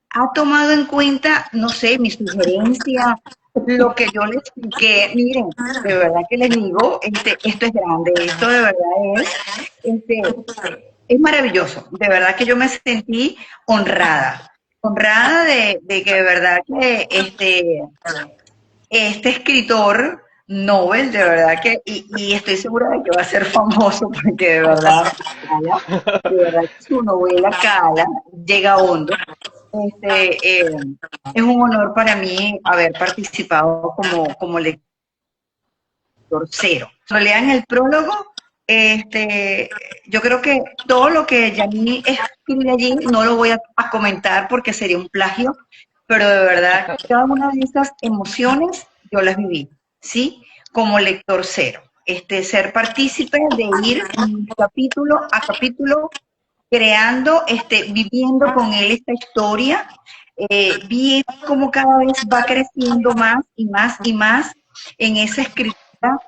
S3: ha tomado en cuenta, no sé, mi sugerencia, lo que yo les expliqué. Miren, de verdad que les digo, esto es grande, esto de verdad es maravilloso. De verdad que yo me sentí honrada de que de verdad que este escritor Nobel, de verdad que, y estoy segura de que va a ser famoso porque de verdad que su novela Cala llega hondo. Es un honor para mí haber participado como lector cero. Lean el prólogo. Yo creo que todo lo que Janine escribe allí no lo voy a comentar porque sería un plagio, pero de verdad cada una de esas emociones yo las viví, ¿sí? Como lector cero. Ser partícipe de ir capítulo a capítulo creando, viviendo con él esta historia, viendo cómo cada vez va creciendo más y más y más en esa escritura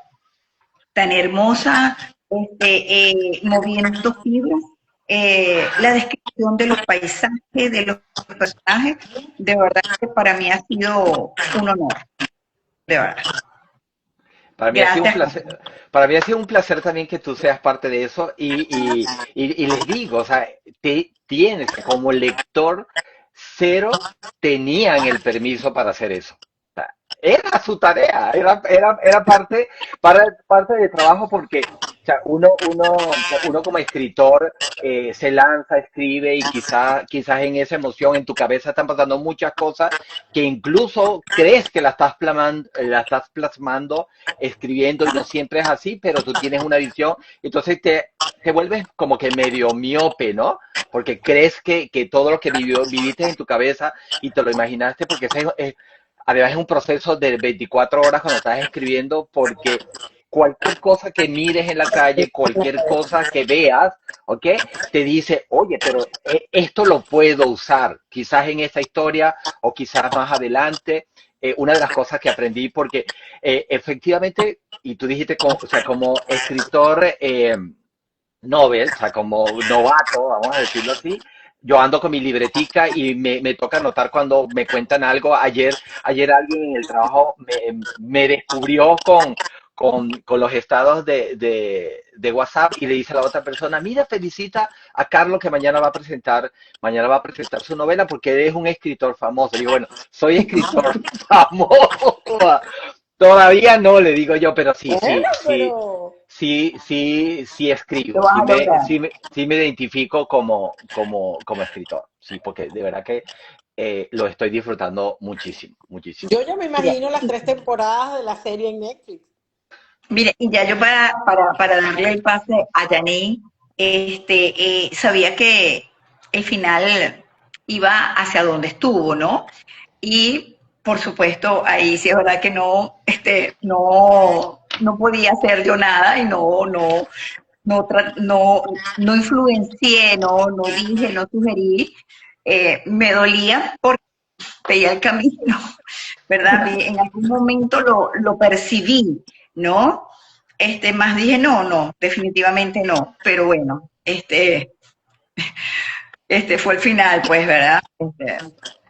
S3: tan hermosa, moviendo fibras, la descripción de los paisajes, de los personajes, de verdad que para mí ha sido un honor, de verdad.
S4: Para mí ha sido un
S3: Gracias.
S4: placer, para mí ha sido un placer también que tú seas parte de eso y les digo, o sea, tienes como lector cero tenían el permiso para hacer eso. Era su tarea, era parte del trabajo porque o sea, uno como escritor se lanza, escribe y quizás en esa emoción en tu cabeza están pasando muchas cosas que incluso crees que la estás plasmando, escribiendo y no siempre es así, pero tú tienes una visión, entonces te vuelves como que medio miope, ¿no? Porque crees que todo lo que viviste en tu cabeza y te lo imaginaste porque además es un proceso de 24 horas cuando estás escribiendo porque cualquier cosa que mires en la calle, cualquier cosa que veas, ¿ok? Te dice, oye, pero esto lo puedo usar, quizás en esta historia o quizás más adelante. Una de las cosas que aprendí porque efectivamente, y tú dijiste, o sea, como escritor novel, o sea, como novato, vamos a decirlo así, yo ando con mi libretica y me toca anotar cuando me cuentan algo. Ayer alguien en el trabajo me descubrió con los estados de WhatsApp y le dice a la otra persona, mira, felicita a Carlos que mañana va a presentar su novela porque él es un escritor famoso. Le digo, bueno, soy escritor famoso. Todavía no, le digo yo, pero sí,
S2: Bueno,
S4: sí, sí,
S2: pero
S4: sí
S3: Lo
S4: escribo,
S3: vas a lograr.
S4: sí me identifico como escritor, sí, porque de verdad que lo estoy disfrutando muchísimo, muchísimo.
S2: yo ya me
S3: Mira,
S2: imagino las 3 temporadas de la serie en Netflix.
S3: mira, y ya yo para darle el pase a Janine, sabía que el final iba hacia donde estuvo, ¿no? Y por supuesto, ahí sí es verdad que no podía hacer yo nada y no influencié, no dije, no sugerí. Me dolía porque veía el camino, ¿verdad? En algún momento lo percibí, ¿no? Más dije, no, definitivamente no. Pero bueno, este fue el final, pues, ¿verdad?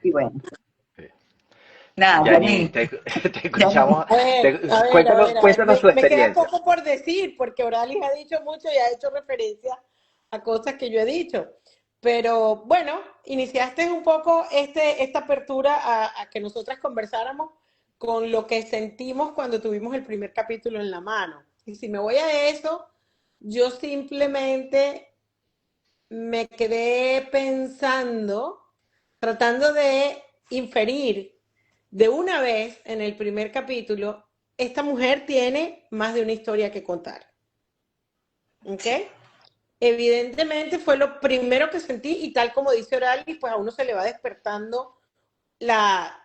S3: Y bueno, nada,
S4: Yani,
S3: Janine,
S4: te
S3: Janine.
S4: escuchamos,
S2: A ver,
S4: cuéntanos tu
S2: me queda
S4: experiencia.
S2: poco por decir porque Oralis ha dicho mucho y ha hecho referencia a cosas que yo he dicho. Pero bueno, iniciaste un poco esta apertura a que nosotras conversáramos con lo que sentimos cuando tuvimos el primer capítulo en la mano. Y si me voy a eso, yo simplemente me quedé pensando, tratando de inferir de una vez en el primer capítulo, esta mujer tiene más de una historia que contar. ¿Ok?
S3: Sí.
S2: Evidentemente fue lo primero que sentí y tal como dice Oralis, pues a uno se le va despertando la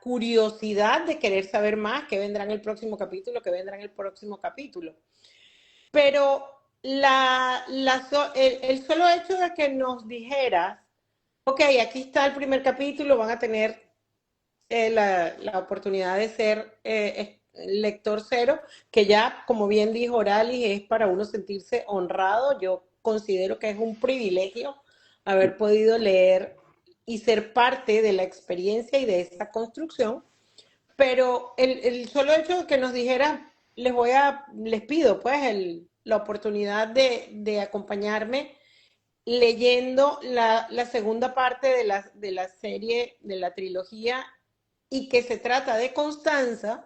S2: curiosidad de querer saber más, qué vendrá en el próximo capítulo, qué vendrá en el próximo capítulo. Pero el solo hecho de que nos dijeras, ok, aquí está el primer capítulo, van a tener la oportunidad de ser lector cero, que ya, como bien dijo Oralis, es para uno sentirse honrado. Yo considero que es un privilegio haber podido leer y ser parte de la experiencia y de esa construcción, pero el solo hecho de que nos dijera, les pido pues la oportunidad de acompañarme leyendo la segunda parte de la serie, de la trilogía, y que se trata de Constanza,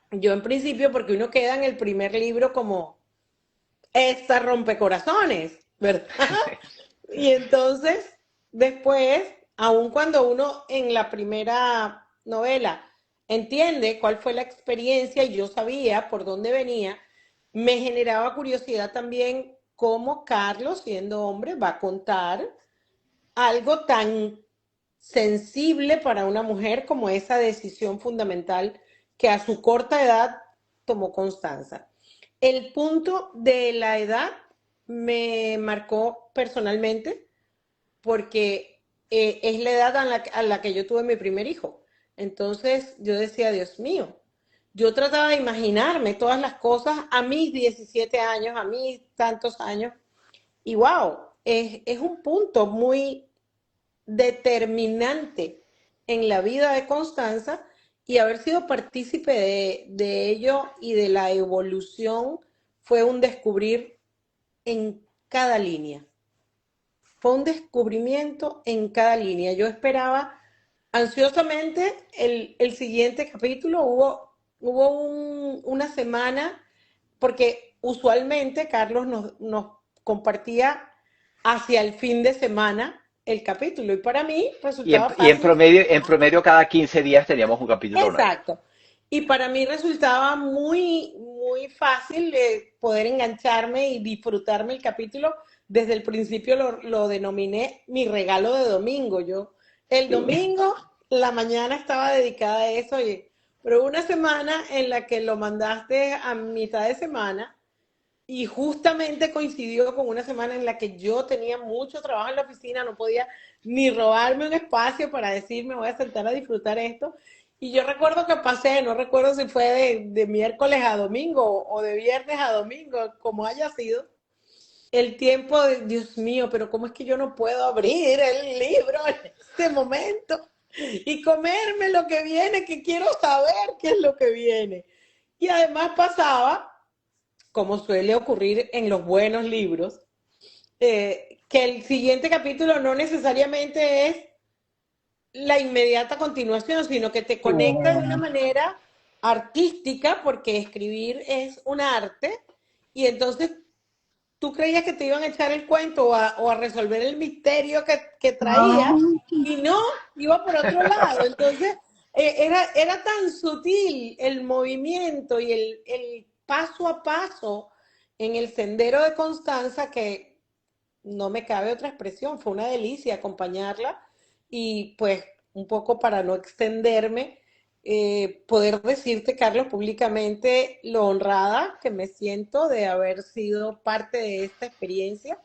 S2: yo en principio, porque uno queda en el primer libro como esta rompecorazones, ¿verdad? Y entonces, después, aun cuando uno en la primera novela entiende cuál fue la experiencia y yo sabía por dónde venía, me generaba curiosidad también cómo Carlos, siendo hombre, va a contar algo tan sensible para una mujer como esa decisión fundamental que a su corta edad tomó Constanza. El punto de la edad me marcó personalmente porque es la edad a la que yo tuve mi primer hijo. Entonces yo decía, Dios mío, yo trataba de imaginarme todas las cosas a mis 17 años, a mis tantos años, y wow, es un punto muy determinante en la vida de Constanza y haber sido partícipe de ello y de la evolución fue un descubrir en cada línea. Fue un descubrimiento en cada línea. Yo esperaba ansiosamente el siguiente capítulo. Una semana, porque usualmente Carlos nos compartía hacia el fin de semana el capítulo y para mí resultaba
S4: Y
S2: fácil.
S4: en promedio cada 15 días teníamos un capítulo nuevo.
S2: Exacto. Y para mí resultaba muy fácil poder engancharme y disfrutarme el capítulo. Desde el principio lo denominé mi regalo de domingo. Yo, el
S4: Sí.
S2: domingo, la mañana estaba dedicada a eso, pero una semana en la que lo mandaste a mitad de semana, y justamente coincidió con una semana en la que yo tenía mucho trabajo en la oficina, no podía ni robarme un espacio para decir me voy a sentar a disfrutar esto. Y yo recuerdo que pasé, no recuerdo si fue de miércoles a domingo o de viernes a domingo, como haya sido, el tiempo de, Dios mío, pero ¿cómo es que yo no puedo abrir el libro en este momento y comerme lo que viene, que quiero saber qué es lo que viene? Y además pasaba, como suele ocurrir en los buenos libros, que el siguiente capítulo no necesariamente es la inmediata continuación, sino que te conecta de una manera artística, porque escribir es un arte, y entonces tú creías que te iban a echar el cuento o a resolver el misterio que traía, y no, iba por otro lado. Entonces, era tan sutil el movimiento y el paso a paso en el sendero de Constanza que no me cabe otra expresión, fue una delicia acompañarla y pues un poco para no extenderme, poder decirte, Carlos, públicamente lo honrada que me siento de haber sido parte de esta experiencia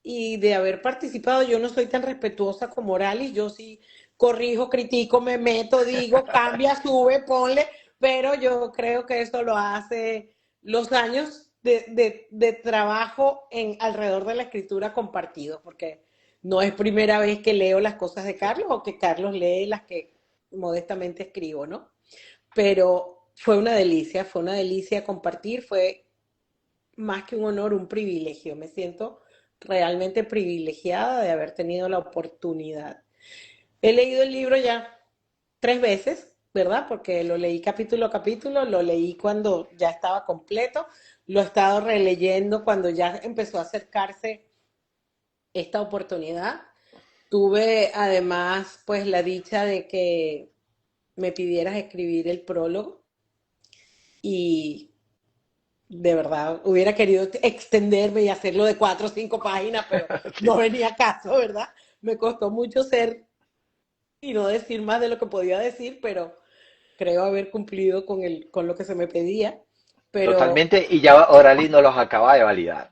S2: y de haber participado. Yo no soy tan respetuosa como Oralis, yo sí corrijo, critico, me meto, digo, cambia, sube, ponle, pero yo creo que eso lo hace los años de trabajo alrededor de la escritura compartido, porque no es primera vez que leo las cosas de Carlos o que Carlos lee las que modestamente escribo, ¿no? Pero fue una delicia compartir, fue más que un honor, un privilegio. Me siento realmente privilegiada de haber tenido la oportunidad. He leído el libro ya 3 veces, ¿verdad? Porque lo leí capítulo a capítulo, lo leí cuando ya estaba completo, lo he estado releyendo cuando ya empezó a acercarse esta oportunidad. Tuve además pues la dicha de que me pidieras escribir el prólogo y de verdad hubiera querido extenderme y hacerlo de 4 o 5 páginas, pero
S4: Sí.
S2: no venía a caso, ¿verdad? Me costó mucho ser y no decir más de lo que podía decir, pero creo haber cumplido con lo que se me pedía. Pero
S4: Totalmente, y ya Orali nos los acaba de validar.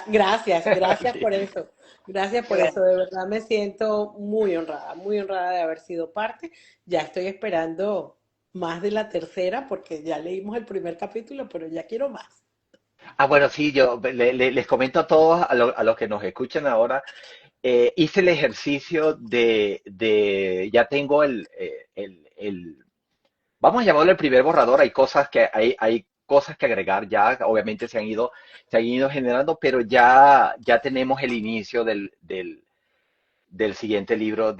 S2: gracias
S4: Sí.
S2: por eso. Gracias por eso. De verdad me siento muy honrada de haber sido parte. Ya estoy esperando más de la tercera porque ya leímos el primer capítulo, pero ya quiero más.
S4: Ah, bueno, sí, yo les comento a todos, a los que nos escuchan ahora, hice el ejercicio ya tengo vamos a llamarlo el primer borrador, hay cosas que agregar ya, obviamente se han ido generando, pero ya tenemos el inicio del siguiente libro,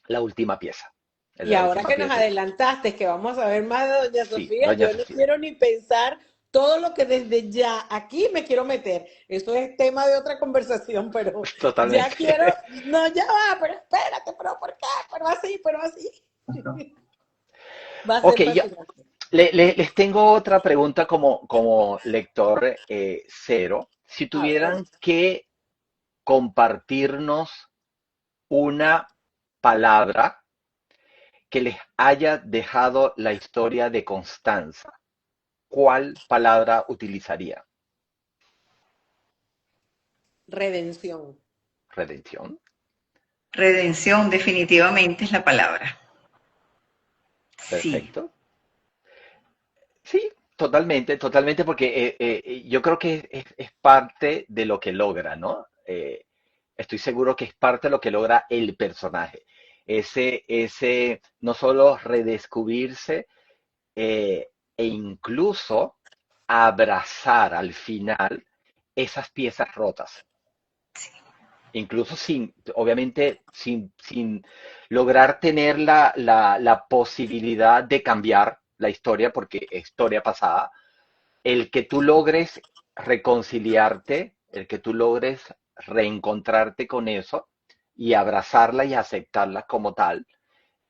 S4: la última pieza.
S2: Y
S4: La
S2: ahora
S4: última
S2: que nos
S4: pieza.
S2: adelantaste, que vamos a ver más de Doña
S4: Sí,
S2: Sofía,
S4: doña
S2: yo no
S4: Sofía.
S2: quiero ni pensar todo lo que desde ya aquí me quiero meter. Eso es tema de otra conversación, pero ya quiero,
S4: Totalmente.
S2: no, ya va, pero espérate, pero ¿por qué? Pero así. Va a
S4: Ok,
S2: ser fascinante.
S4: les tengo otra pregunta como lector cero. Si
S2: A ver,
S4: tuvieran que compartirnos una palabra que les haya dejado la historia de Constanza, ¿cuál palabra utilizaría?
S2: redención.
S4: ¿Redención?
S3: Redención definitivamente es la palabra. Sí.
S4: Perfecto. Sí, totalmente, porque yo creo que es parte de lo que logra, ¿no? Estoy seguro que es parte de lo que logra el personaje. ese no solo redescubrirse, e incluso abrazar al final esas piezas rotas, incluso obviamente, sin lograr tener la posibilidad de cambiar la historia, porque es historia pasada, el que tú logres reconciliarte, el que tú logres reencontrarte con eso y abrazarla y aceptarla como tal,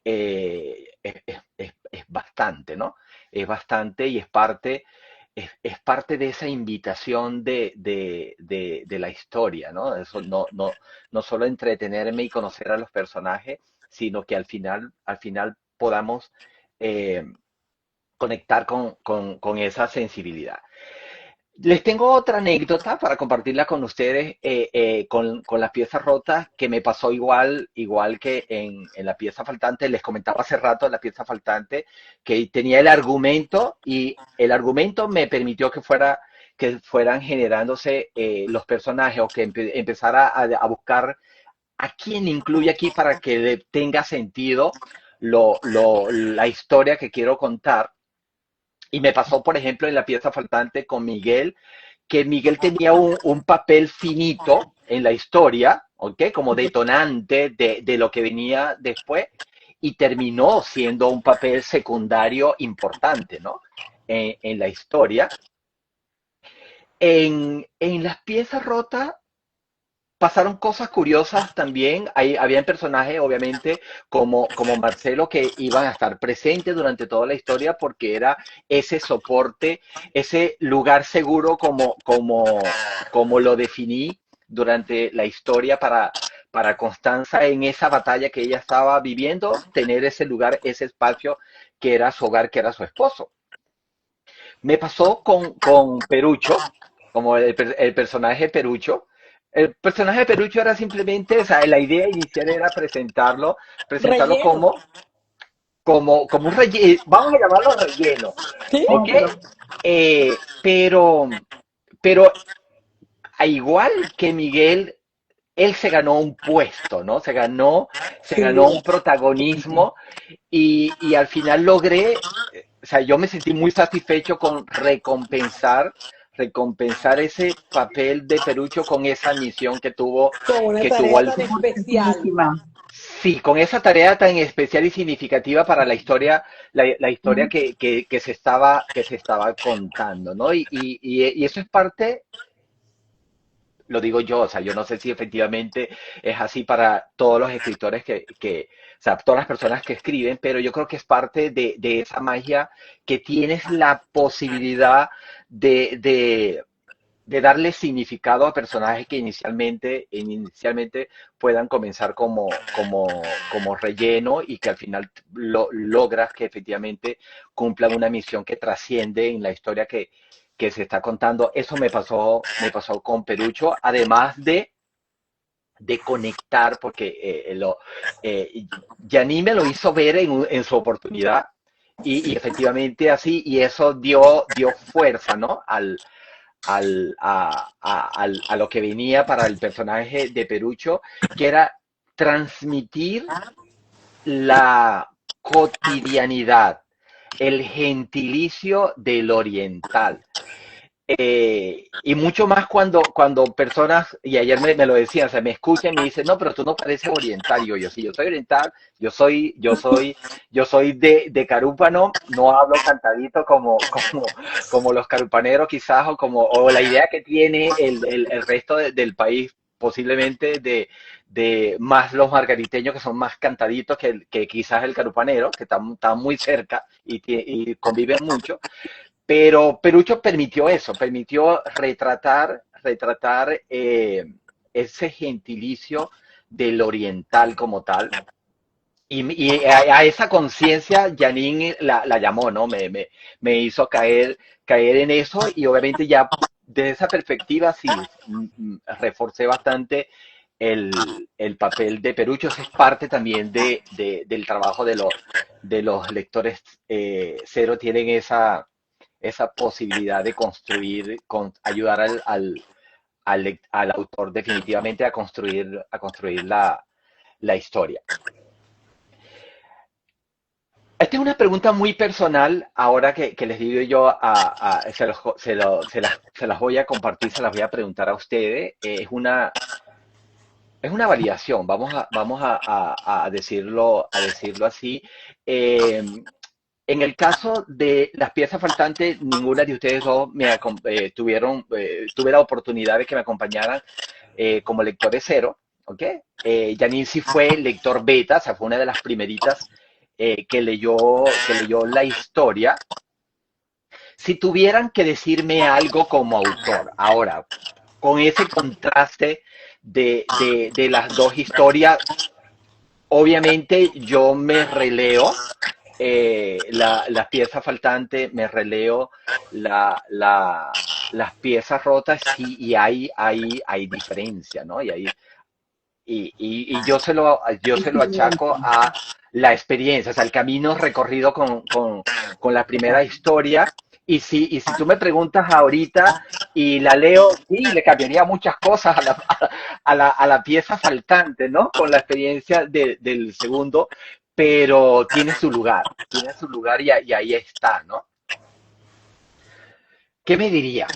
S4: es bastante, ¿no? Es bastante y es parte de esa invitación de la historia, ¿no? Eso no solo entretenerme y conocer a los personajes, sino que al final podamos eh, conectar con esa sensibilidad. Les tengo otra anécdota para compartirla con ustedes, con las piezas rotas, que me pasó igual que en la pieza faltante. Les comentaba hace rato en la pieza faltante que tenía el argumento, y el argumento me permitió que fueran generándose los personajes, o que empezara a buscar a quién incluye aquí para que le tenga sentido la historia que quiero contar. Y me pasó, por ejemplo, en la pieza faltante con Miguel, que Miguel tenía un papel finito en la historia, ¿ok? Como detonante de lo que venía después, y terminó siendo un papel secundario importante, ¿no? En la historia. En las piezas rotas pasaron cosas curiosas también. Habían personajes, obviamente, como Marcelo, que iban a estar presentes durante toda la historia, porque era ese soporte, ese lugar seguro, como lo definí durante la historia para Constanza en esa batalla que ella estaba viviendo, tener ese lugar, ese espacio que era su hogar, que era su esposo. Me pasó con Perucho, como el personaje Perucho. El personaje de Perucho era simplemente, o sea, la idea inicial era presentarlo
S2: Relleno.
S4: como un relleno, vamos a llamarlo relleno,
S2: ¿Sí?
S4: ¿ok? Pero a igual que Miguel, él se ganó un puesto, ¿no? Se ganó un protagonismo, y al final logré, o sea, yo me sentí muy satisfecho con recompensar ese papel de Perucho con esa misión
S2: Con una
S4: que tuvo
S2: tarea
S4: al,
S2: tan especial.
S4: sí, con esa tarea tan especial y significativa para la historia, la historia que se estaba contando, ¿no? Y eso es parte, lo digo yo, o sea, yo no sé si efectivamente es así para todos los escritores o sea, todas las personas que escriben, pero yo creo que es parte de esa magia, que tienes la posibilidad de darle significado a personajes que inicialmente puedan comenzar como relleno, y que al final logras que efectivamente cumplan una misión que trasciende en la historia que se está contando. Eso me pasó con Perucho, además de conectar, porque Gianni me lo hizo ver en su oportunidad, y efectivamente así, y eso dio fuerza, ¿no? A lo que venía para el personaje de Perucho, que era transmitir la cotidianidad, el gentilicio del oriental. Y mucho más cuando personas, y ayer me lo decían, o sea, me escuchan y me dicen, no, pero tú no pareces oriental. Y yo, sí, yo soy oriental, yo soy de Carúpano, no hablo cantadito como los carupaneros quizás, o la idea que tiene el resto del país, posiblemente de más los margariteños, que son más cantaditos que quizás el carupanero, que están muy cerca y conviven mucho. Pero Perucho permitió eso, permitió retratar ese gentilicio del oriental como tal. Y a esa conciencia Janine la llamó, ¿no? Me hizo caer en eso, y obviamente ya de esa perspectiva sí, reforcé bastante el papel de Perucho. Eso es parte también del trabajo de los lectores cero. Tienen esa posibilidad de construir, ayudar al autor definitivamente a construir la historia. Esta es una pregunta muy personal, ahora que les digo yo, se las voy a compartir, se las voy a preguntar a ustedes. Es una variación, a decirlo así. Eh, en el caso de las piezas faltantes, ninguna de ustedes dos tuve la oportunidad de que me acompañaran como lectores cero, ¿ok? Janine sí fue lector beta, o sea, fue una de las primeritas que leyó la historia. Si tuvieran que decirme algo como autor, ahora, con ese contraste de las dos historias, obviamente yo me releo las piezas faltantes, me releo las piezas rotas, sí, y hay diferencia, ¿no? Y yo se lo achaco a la experiencia, o sea, el camino recorrido con la primera historia. Y si tú me preguntas ahorita y la leo, sí, le cambiaría muchas cosas a la pieza faltante, ¿no? Con la experiencia del segundo, pero tiene su lugar y ahí está, ¿no? ¿Qué me diría?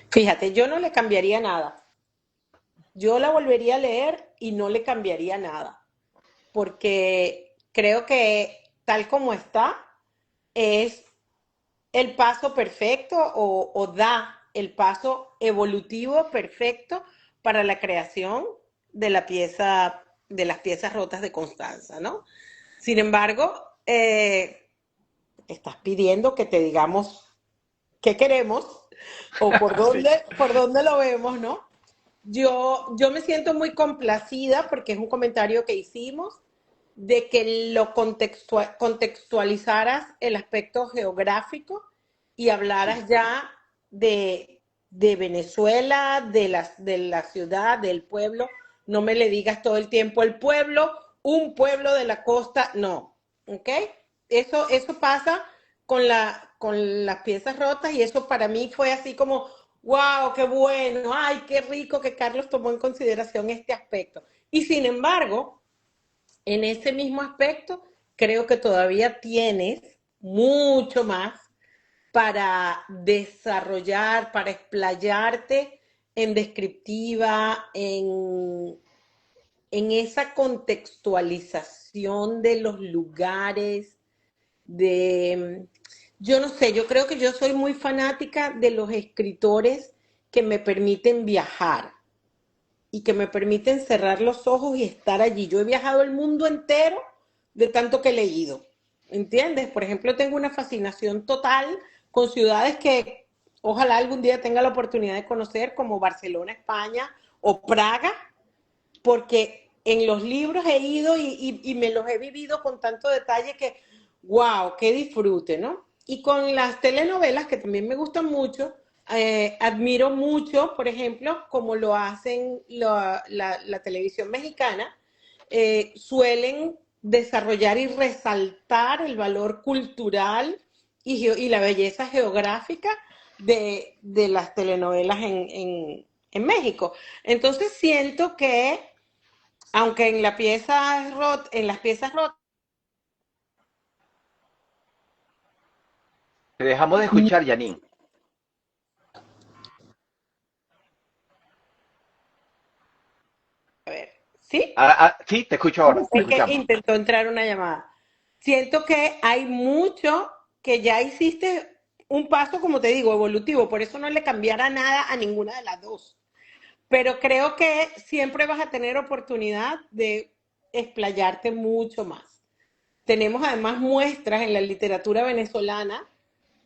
S2: Fíjate, yo no le cambiaría nada. Yo la volvería a leer y no le cambiaría nada, porque creo que tal como está es el paso perfecto o da el paso evolutivo perfecto para la creación de la pieza, de las piezas rotas de Constanza, ¿no? Sin embargo, estás pidiendo que te digamos qué queremos o
S4: Sí.
S2: por dónde lo vemos, ¿no? Yo me siento muy complacida porque es un comentario que hicimos de que lo contextualizaras el aspecto geográfico y
S4: Sí.
S2: hablaras ya de Venezuela, de la ciudad, del pueblo. No me le digas todo el tiempo el pueblo, un pueblo de la costa, no. ¿Ok? Eso pasa con las piezas rotas y eso para mí fue así como, wow, qué bueno, ay, qué rico que Carlos tomó en consideración este aspecto. Y sin embargo, en ese mismo aspecto, creo que todavía tienes mucho más para desarrollar, para explayarte en descriptiva, en esa contextualización de los lugares, de, yo no sé, yo creo que yo soy muy fanática de los escritores que me permiten viajar y que me permiten cerrar los ojos y estar allí. Yo he viajado el mundo entero de tanto que he leído, ¿entiendes? Por ejemplo, tengo una fascinación total con ciudades que ojalá algún día tenga la oportunidad de conocer, como Barcelona, España, o Praga, porque en los libros he ido y me los he vivido con tanto detalle que, wow, qué disfrute, ¿no? Y con las telenovelas, que también me gustan mucho, admiro mucho, por ejemplo, como lo hacen la televisión mexicana, suelen desarrollar y resaltar el valor cultural y la belleza geográfica de las telenovelas en México. Entonces siento que, aunque en las piezas rotas,
S4: Te dejamos de escuchar, Janine.
S2: a ver, ¿sí?
S4: Sí, te escucho ahora, te
S2: Es que
S4: escuchamos.
S2: intentó entrar una llamada. Siento que hay mucho que ya hiciste un paso, como te digo, evolutivo, por eso no le cambiara nada a ninguna de las dos. Pero creo que siempre vas a tener oportunidad de explayarte mucho más. Tenemos además muestras en la literatura venezolana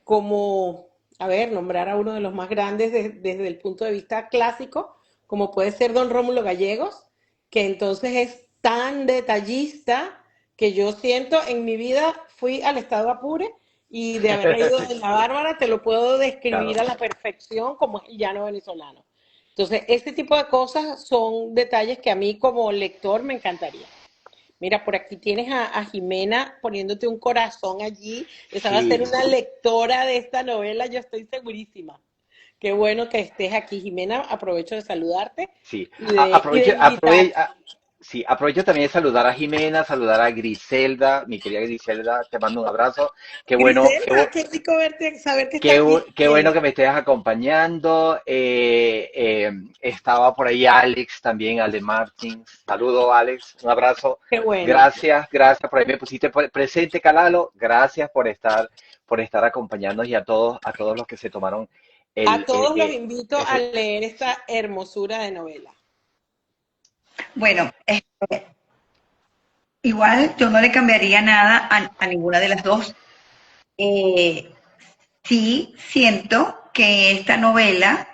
S2: como, a ver, nombrar a uno de los más grandes desde el punto de vista clásico, como puede ser don Rómulo Gallegos, que entonces es tan detallista que yo siento en mi vida fui al estado Apure y de haber leído de la Bárbara te lo puedo describir
S4: Claro.
S2: a la perfección como es el llano venezolano. Entonces, este tipo de cosas son detalles que a mí como lector me encantaría. Mira, por aquí tienes a Jimena poniéndote un corazón allí. Esa va a ser
S4: Sí,
S2: una lectora de esta novela, yo estoy segurísima. Qué bueno que estés aquí, Jimena. Aprovecho de saludarte
S4: sí.
S2: y de invitarte.
S4: sí, aprovecho también de saludar a Jimena, saludar a Griselda, mi querida Griselda, te mando un abrazo. Qué bueno,
S2: Griselda, qué rico verte, saber que
S4: qué,
S2: estás
S4: qué bueno
S2: bien.
S4: que me estés acompañando. Estaba por ahí Alex también, Ale Martins. Saludo, Alex, un abrazo.
S2: Qué bueno.
S4: Gracias, gracias por ahí me pusiste presente, Calalo. Gracias por estar acompañándonos y a todos los que se tomaron
S2: A
S4: el,
S2: todos los invito a
S4: ese.
S2: leer esta hermosura de novela.
S3: Bueno, igual yo no le cambiaría nada a ninguna de las dos. Eh, sí siento que esta novela,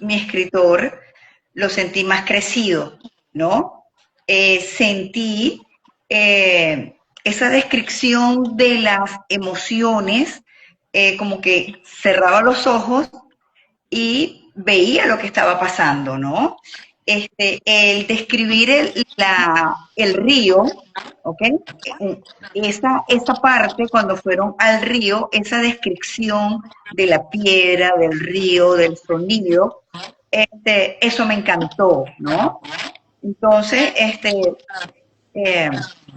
S3: mi escritor, lo sentí más crecido, ¿no? Sentí esa descripción de las emociones, como que cerraba los ojos y veía lo que estaba pasando, ¿no? El describir el río, ¿ok? Esa parte, cuando fueron al río, esa descripción de la piedra, del río, del sonido, eso me encantó, ¿no? Entonces, eh,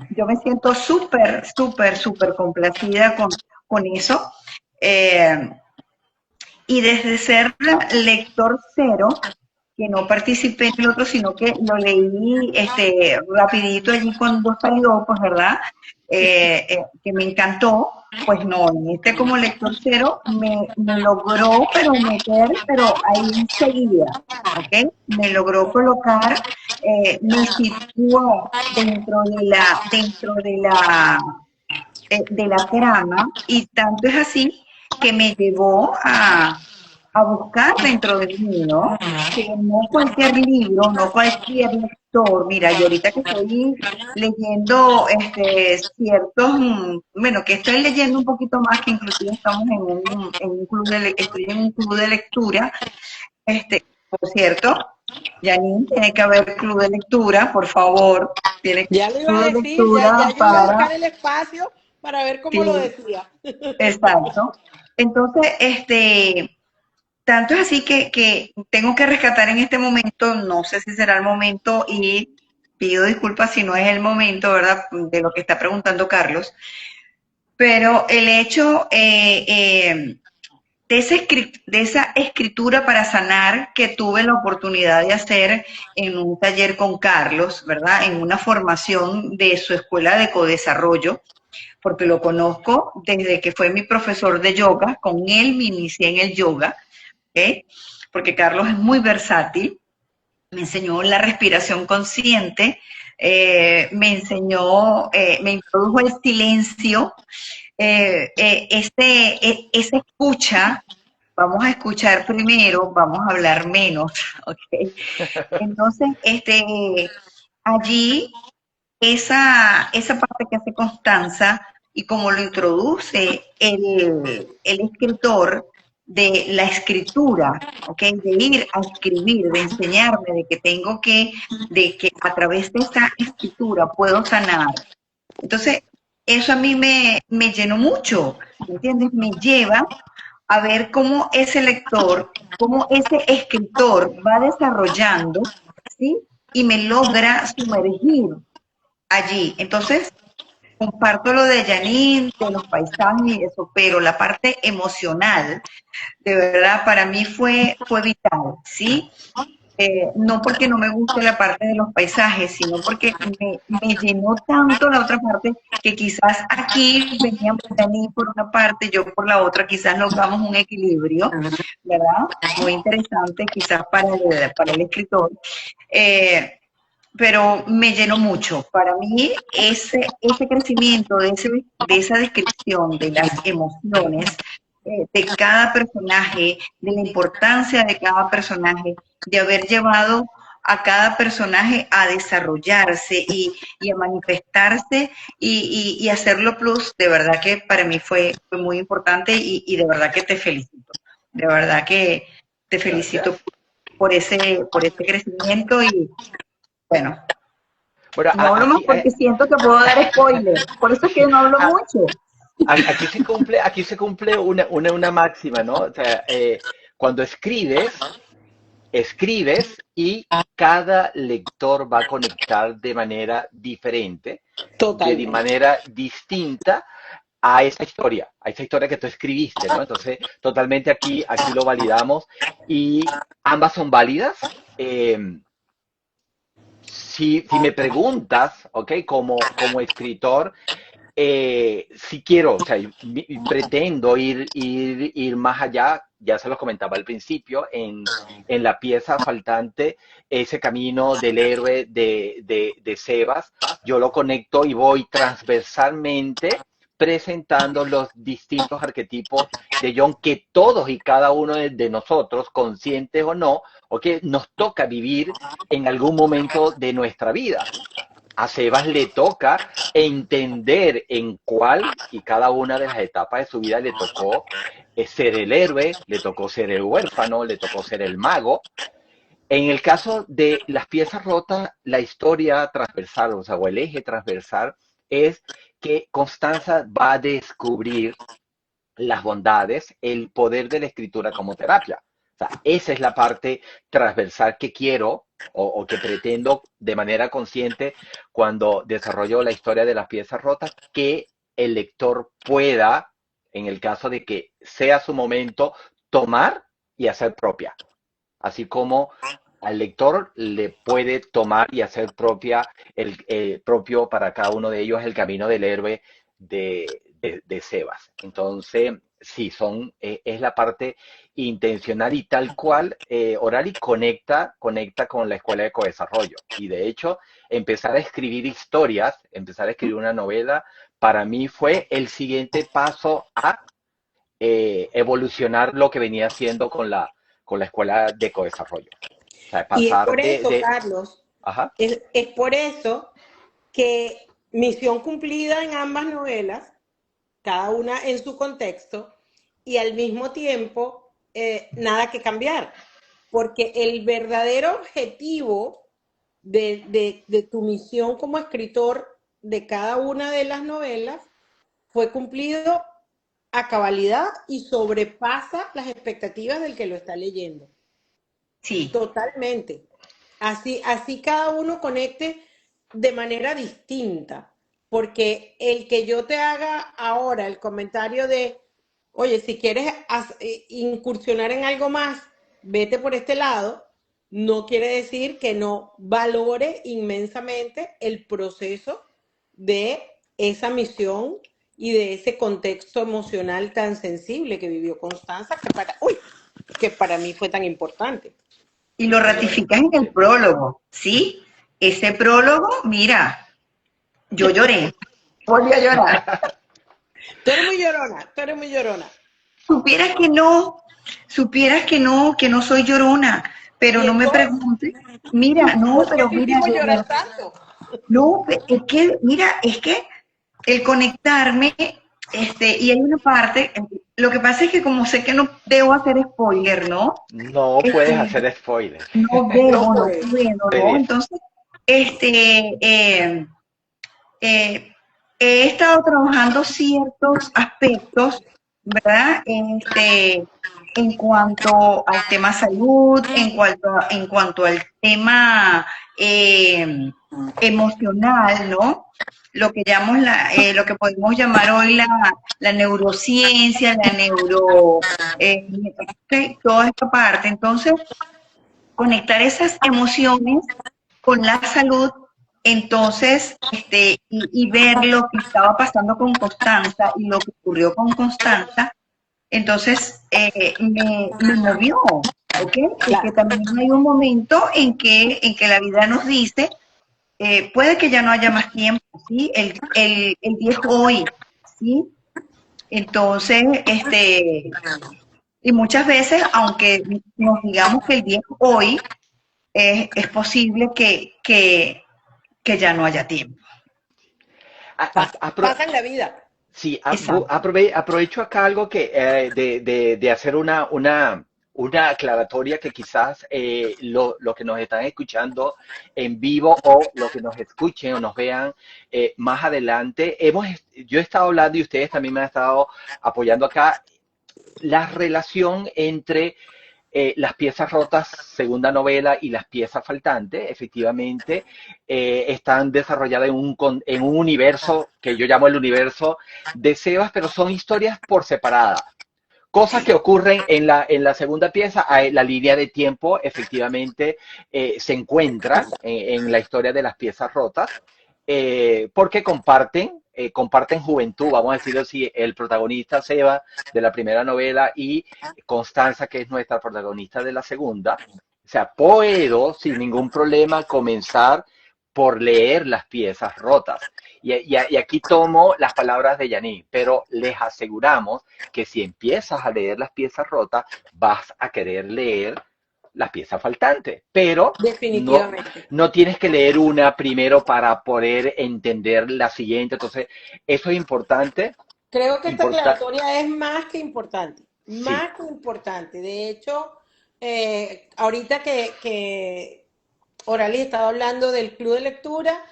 S3: yo me siento súper, súper, súper complacida con eso. Eh, y desde ser lector cero, que no participé en el otro, sino que lo leí rapidito allí cuando salió, pues, ¿verdad? Que me encantó, pues no, en este como lector cero me logró, pero meter, pero ahí enseguida, ¿ok? Me logró colocar, me situó de la trama, y tanto es así que me llevó a buscar dentro de mí, ¿no? Que no cualquier libro, no cualquier lector, mira, yo ahorita que estoy leyendo bueno, que estoy leyendo un poquito más, que inclusive estamos en un club estoy en un club de lectura, por cierto, Janine, tiene que haber club de lectura, por favor, tiene que
S2: Ya
S3: haber
S2: lo iba
S3: club
S2: a
S3: de
S2: decir, ya,
S3: lectura
S2: ya yo iba a buscar el espacio para ver cómo lo
S3: sí,
S2: decía.
S3: exacto. Entonces, tanto es así que tengo que rescatar en este momento, no sé si será el momento y pido disculpas si no es el momento, ¿verdad? De lo que está preguntando Carlos, pero el hecho de esa escritura para sanar que tuve la oportunidad de hacer en un taller con Carlos, ¿verdad? En una formación de su escuela de codesarrollo, porque lo conozco desde que fue mi profesor de yoga, con él me inicié en el yoga, ¿ok? Porque Carlos es muy versátil, me enseñó la respiración consciente, me introdujo el silencio, esa escucha, vamos a escuchar primero, vamos a hablar menos, ¿ok? Entonces, allí esa parte que hace Constanza y como lo introduce el escritor de la escritura, ¿ok? De ir a escribir, de enseñarme de que a través de esta escritura puedo sanar. Entonces, eso a mí me llenó mucho, ¿me entiendes? Me lleva a ver cómo ese lector, cómo ese escritor va desarrollando, ¿sí? Y me logra sumergir allí. Entonces, comparto lo de Janine, de los paisajes y eso, pero la parte emocional, de verdad, para mí fue vital, ¿sí? No porque no me guste la parte de los paisajes, sino porque me llenó tanto la otra parte que quizás aquí veníamos Janine por una parte, yo por la otra, quizás logramos un equilibrio, ¿verdad? Muy interesante quizás para el escritor. Pero me llenó mucho. Para mí, ese crecimiento de esa descripción de las emociones de cada personaje, de la importancia de cada personaje, de haber llevado a cada personaje a desarrollarse y a manifestarse y hacerlo plus, de verdad que para mí fue muy importante y de verdad que te felicito. De verdad que te felicito
S4: Gracias.
S3: por ese crecimiento y bueno,
S4: Bueno,
S3: no hablo más porque siento que puedo dar spoiler. Por eso es que no hablo
S4: a-
S3: mucho.
S4: aquí se cumple una máxima, ¿no? O sea, cuando escribes, escribes y cada lector va a conectar de manera diferente, de
S2: Totalmente.
S4: manera distinta a esa historia que tú escribiste, ¿no? Entonces, totalmente aquí lo validamos y ambas son válidas. Eh, si me preguntas, ¿ok? Como escritor, si quiero, o sea, pretendo ir más allá, ya se los comentaba al principio, en la pieza faltante, ese camino del héroe de Sebas, yo lo conecto y voy transversalmente presentando los distintos arquetipos de John que todos y cada uno de nosotros, conscientes o no, o que nos toca vivir en algún momento de nuestra vida. A Sebas le toca entender en cuál y cada una de las etapas de su vida le tocó ser el héroe, le tocó ser el huérfano, le tocó ser el mago. En el caso de las piezas rotas, la historia transversal, o sea, o el eje transversal, es que Constanza va a descubrir las bondades, el poder de la escritura como terapia. O sea, esa es la parte transversal que quiero o que pretendo de manera consciente cuando desarrollo la historia de las piezas rotas, que el lector pueda, en el caso de que sea su momento, tomar y hacer propia. Así como al lector le puede tomar y hacer propia propio para cada uno de ellos el camino del héroe de Sebas. Entonces, sí, es la parte intencional y tal cual Orali conecta con la escuela de co-desarrollo. Y de hecho, empezar a escribir historias, empezar a escribir una novela, para mí fue el siguiente paso a evolucionar lo que venía haciendo con la escuela de co-desarrollo. O sea,
S2: Y es
S4: pasar
S2: por eso, Carlos,
S4: ajá,
S2: es por eso que misión cumplida en ambas novelas, cada una en su contexto, y al mismo tiempo nada que cambiar, porque el verdadero objetivo de tu misión como escritor de cada una de las novelas fue cumplido a cabalidad y sobrepasa las expectativas del que lo está leyendo.
S3: Sí,
S2: Totalmente. Así cada uno conecte de manera distinta, porque el que yo te haga ahora el comentario de, oye, si quieres incursionar en algo más, vete por este lado, no quiere decir que no valore inmensamente el proceso de esa misión y de ese contexto emocional tan sensible que vivió Constanza, que para mí fue tan importante.
S3: y lo ratificas en el prólogo, ¿sí? Ese prólogo, mira, yo lloré, volví a llorar.
S2: Tú eres muy llorona.
S3: Supieras que no soy llorona, pero
S2: Y
S3: no me
S2: entonces,
S3: preguntes. Mira, no,
S2: ¿por qué
S3: pero
S2: te
S3: mira,
S2: hicimos llorar tanto?
S3: no, es que, mira, es que el conectarme, y hay una parte, lo que pasa es que como sé que no debo hacer spoiler, ¿no?
S4: no puedes
S3: Este,
S4: hacer spoilers.
S3: no
S2: No
S3: debo, no
S2: puedes.
S3: puedo, ¿no?
S4: Pereza.
S3: Entonces, este, eh, eh, he estado trabajando ciertos aspectos, ¿verdad? En cuanto al tema salud, en cuanto al tema emocional, ¿no? Lo que lo que podemos llamar hoy la neurociencia, toda esta parte. Entonces, conectar esas emociones con la salud, entonces, y ver lo que estaba pasando con Constanza y lo que ocurrió con Constanza, entonces me movió, ¿ok? Porque
S2: Claro.
S3: también hay un momento en que la vida nos dice, puede que ya no haya más tiempo, ¿sí? El viejo hoy, ¿sí? Entonces, y muchas veces, aunque nos digamos que el viejo hoy, es posible que ya no haya tiempo.
S4: Apro-
S2: Pasa en la vida.
S4: sí,
S3: Exacto.
S4: aprovecho acá algo que de hacer una aclaratoria que quizás lo que nos están escuchando en vivo o lo que nos escuchen o nos vean más adelante. Yo he estado hablando y ustedes también me han estado apoyando acá la relación entre Las piezas rotas, segunda novela, y las piezas faltantes, efectivamente, están desarrolladas en un universo que yo llamo el universo de Sebas, pero son historias por separada. Cosas que ocurren en la segunda pieza, la línea de tiempo efectivamente se encuentra en la historia de las piezas rotas, porque comparten juventud, vamos a decirlo así, el protagonista Seba de la primera novela y Constanza, que es nuestra protagonista de la segunda. O sea, puedo sin ningún problema comenzar por leer las piezas rotas. Y aquí tomo las palabras de Janine, pero les aseguramos que si empiezas a leer las piezas rotas, vas a querer leer las piezas faltantes, pero no,
S2: Definitivamente.
S4: no tienes que leer una primero para poder entender la siguiente. Entonces, eso es importante.
S2: Creo que esta
S4: Importa,
S2: aclaratoria es más que importante,
S4: sí,
S2: más que importante. De hecho, ahorita que Oralis estaba hablando del club de lectura,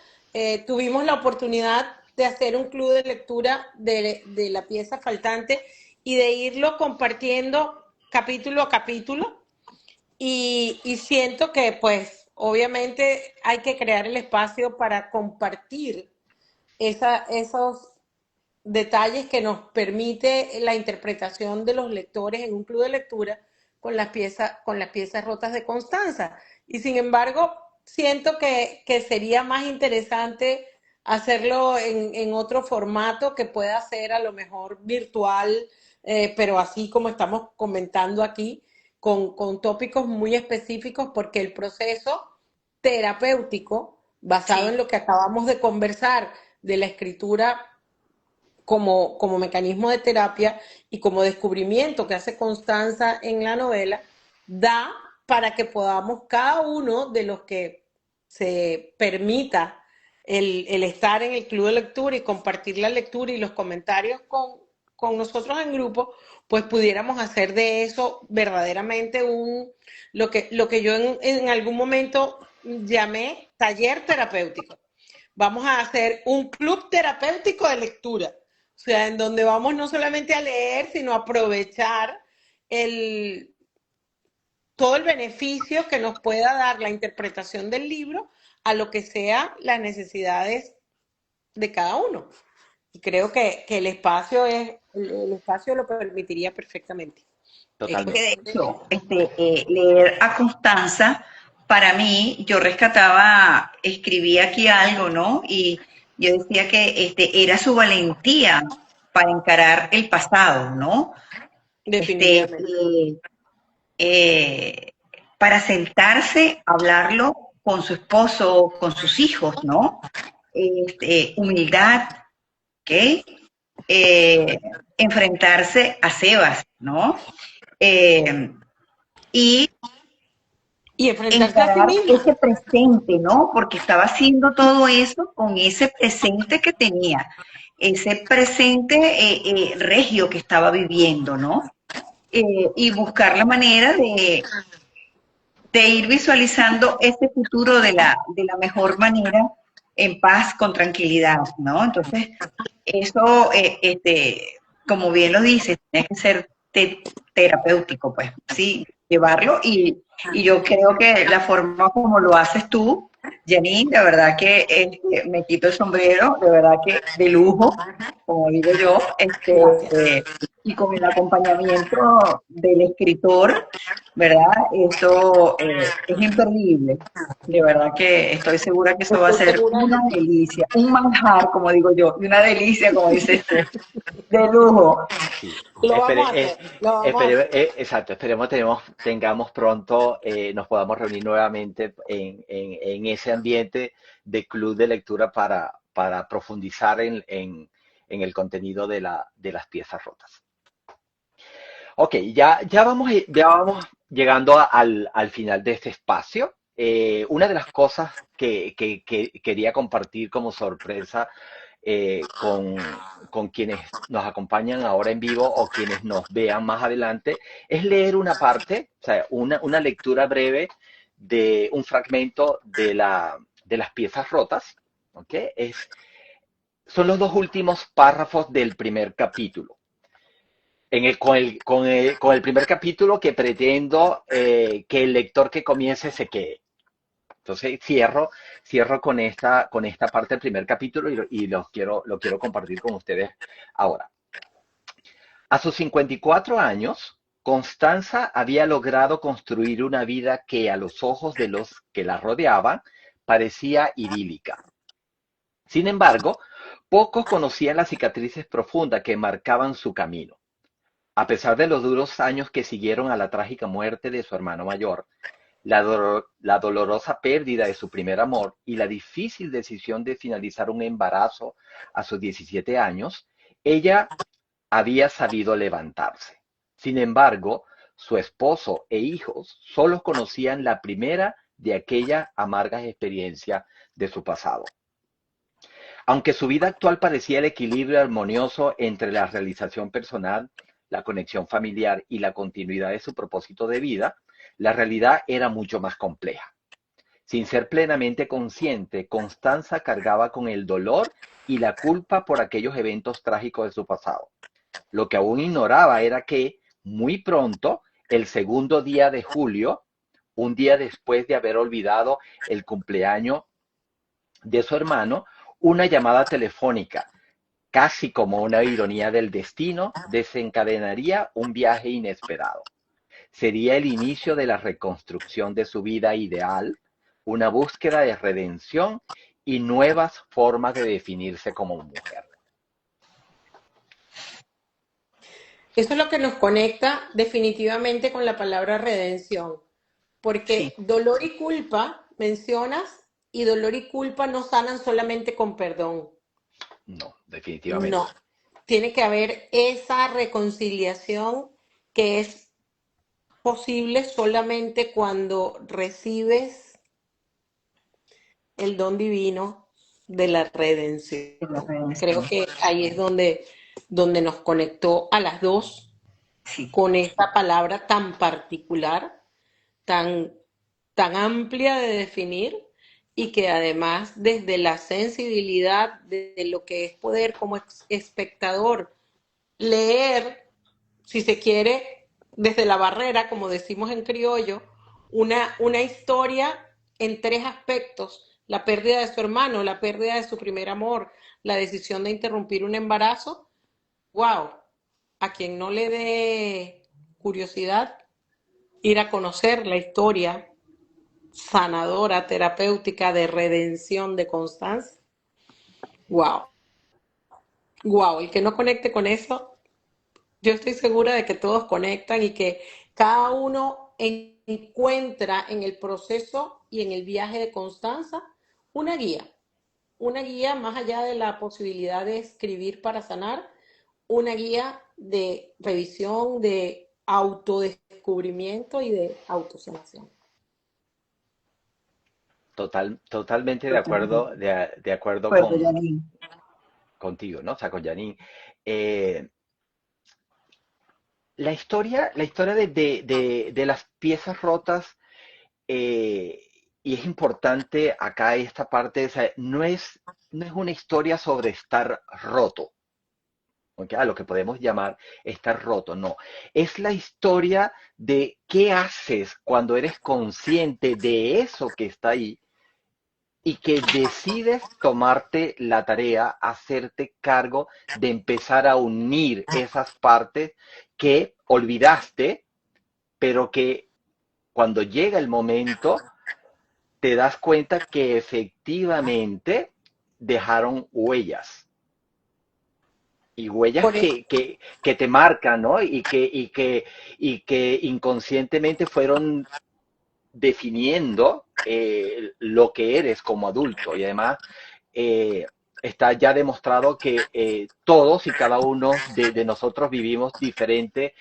S2: tuvimos la oportunidad de hacer un club de lectura de la pieza faltante y de irlo compartiendo capítulo a capítulo. Y siento que, pues, obviamente hay que crear el espacio para compartir esos detalles que nos permite la interpretación de los lectores en un club de lectura con las piezas rotas de Constanza. Y sin embargo, siento que sería más interesante hacerlo en otro formato que pueda ser a lo mejor virtual, pero así como estamos comentando aquí, con tópicos muy específicos, porque el proceso terapéutico, basado en
S3: Sí.
S2: lo que acabamos de conversar, de la escritura como mecanismo de terapia y como descubrimiento que hace Constanza en la novela, da para que podamos cada uno de los que se permita el estar en el club de lectura y compartir la lectura y los comentarios con nosotros en grupo, pues pudiéramos hacer de eso verdaderamente lo que yo en algún momento llamé taller terapéutico. Vamos a hacer un club terapéutico de lectura, o sea, en donde vamos no solamente a leer, sino a aprovechar el, todo el beneficio que nos pueda dar la interpretación del libro a lo que sea las necesidades de cada uno. Y creo que el espacio lo permitiría perfectamente.
S3: Es que de
S4: totalmente.
S3: hecho, leer a Constanza, para mí, yo rescataba, escribí aquí algo, ¿no? Y yo decía que era su valentía para encarar el pasado, ¿no? Este,
S2: Definitivamente.
S3: eh, eh, para sentarse, hablarlo con su esposo, con sus hijos, ¿no? Humildad, ¿ok? Eh, enfrentarse a Sebas, ¿no? Eh, y
S2: Y enfrentarse a sí
S3: encarar
S2: mismo.
S3: ese presente, ¿no? Porque estaba haciendo todo eso con ese presente que tenía, ese presente regio que estaba viviendo, ¿no? Y buscar la manera de ir visualizando ese futuro de la mejor manera, en paz, con tranquilidad, ¿no? Entonces, eso, como bien lo dices, tiene que ser terapéutico, pues, sí, llevarlo y yo creo que la forma como lo haces tú, Janine, de verdad que me quito el sombrero, de verdad que de lujo, como digo yo,
S2: Gracias.
S3: y con el acompañamiento del escritor, ¿verdad? Eso es imperdible. De verdad que estoy segura que eso va a
S2: Estoy
S3: ser
S2: segura de
S3: una
S2: que sí.
S3: delicia, un manjar, como digo yo, y una delicia, como dices tú, de lujo.
S4: Sí.
S2: Lo vamos a hacer, lo vamos a hacer.
S4: Exacto, esperemos tengamos pronto, nos podamos reunir nuevamente en ese ambiente de club de lectura para profundizar en el contenido de las piezas rotas. Ok, ya vamos llegando al final de este espacio. Una de las cosas que quería compartir como sorpresa con quienes nos acompañan ahora en vivo o quienes nos vean más adelante es leer una parte, o sea, una lectura breve de un fragmento de las piezas rotas. ¿Ok? Son los dos últimos párrafos del primer capítulo. con el primer capítulo que pretendo que el lector que comience se quede. Entonces cierro con esta parte del primer capítulo y lo quiero compartir con ustedes ahora. A sus 54 años, Constanza había logrado construir una vida que a los ojos de los que la rodeaban parecía idílica. Sin embargo, pocos conocían las cicatrices profundas que marcaban su camino. A pesar de los duros años que siguieron a la trágica muerte de su hermano mayor, la dolorosa pérdida de su primer amor y la difícil decisión de finalizar un embarazo a sus 17 años, ella había sabido levantarse. Sin embargo, su esposo e hijos solo conocían la primera de aquellas amargas experiencias de su pasado. Aunque su vida actual parecía el equilibrio armonioso entre la realización personal, la conexión familiar y la continuidad de su propósito de vida, la realidad era mucho más compleja. Sin ser plenamente consciente, Constanza cargaba con el dolor y la culpa por aquellos eventos trágicos de su pasado. Lo que aún ignoraba era que, muy pronto, el segundo día de julio, un día después de haber olvidado el cumpleaños de su hermano, una llamada telefónica, casi como una ironía del destino, desencadenaría un viaje inesperado. Sería el inicio de la reconstrucción de su vida ideal, una búsqueda de redención y nuevas formas de definirse como mujer.
S2: Eso es lo que nos conecta definitivamente con la palabra redención, porque
S3: Sí,
S2: dolor y culpa mencionas y dolor y culpa no sanan solamente con perdón.
S4: No,
S2: No,
S4: definitivamente.
S2: tiene que haber esa reconciliación que es posible solamente cuando recibes el don divino de la redención.
S3: de la
S2: Creo
S3: redención.
S2: que ahí es donde nos conectó a las dos
S3: Sí,
S2: con esta palabra tan particular, tan, tan amplia de definir y que además desde la sensibilidad de lo que es poder como espectador leer, si se quiere, desde la barrera, como decimos en criollo, una historia en tres aspectos: la pérdida de su hermano, la pérdida de su primer amor, la decisión de interrumpir un embarazo. ¡Wow! A quien no le dé curiosidad ir a conocer la historia sanadora, terapéutica de redención de Constanza. ¡Wow! ¡Wow! El que no conecte con eso, yo estoy segura de que todos conectan y que cada uno encuentra en el proceso y en el viaje de Constanza una guía más allá de la posibilidad de escribir para sanar, una guía de revisión, de autodescubrimiento y de autosanación.
S4: Totalmente
S3: totalmente.
S4: de acuerdo
S3: De acuerdo, Janine.
S4: contigo, ¿no? O sea, con Janine. Eh, la historia de las piezas rotas, eh, y es importante acá esta parte, o sea, no es una historia sobre estar roto, ¿ok? A lo que podemos llamar estar roto, no. Es la historia de qué haces cuando eres consciente de eso que está ahí y que decides tomarte la tarea, hacerte cargo de empezar a unir esas partes que olvidaste, pero que cuando llega el momento te das cuenta que efectivamente dejaron huellas. Y huellas
S2: Por eso,
S4: que te marcan, ¿no? Y que inconscientemente fueron definiendo lo que eres como adulto. Y además eh, está ya demostrado que todos y cada uno nosotros vivimos diferentes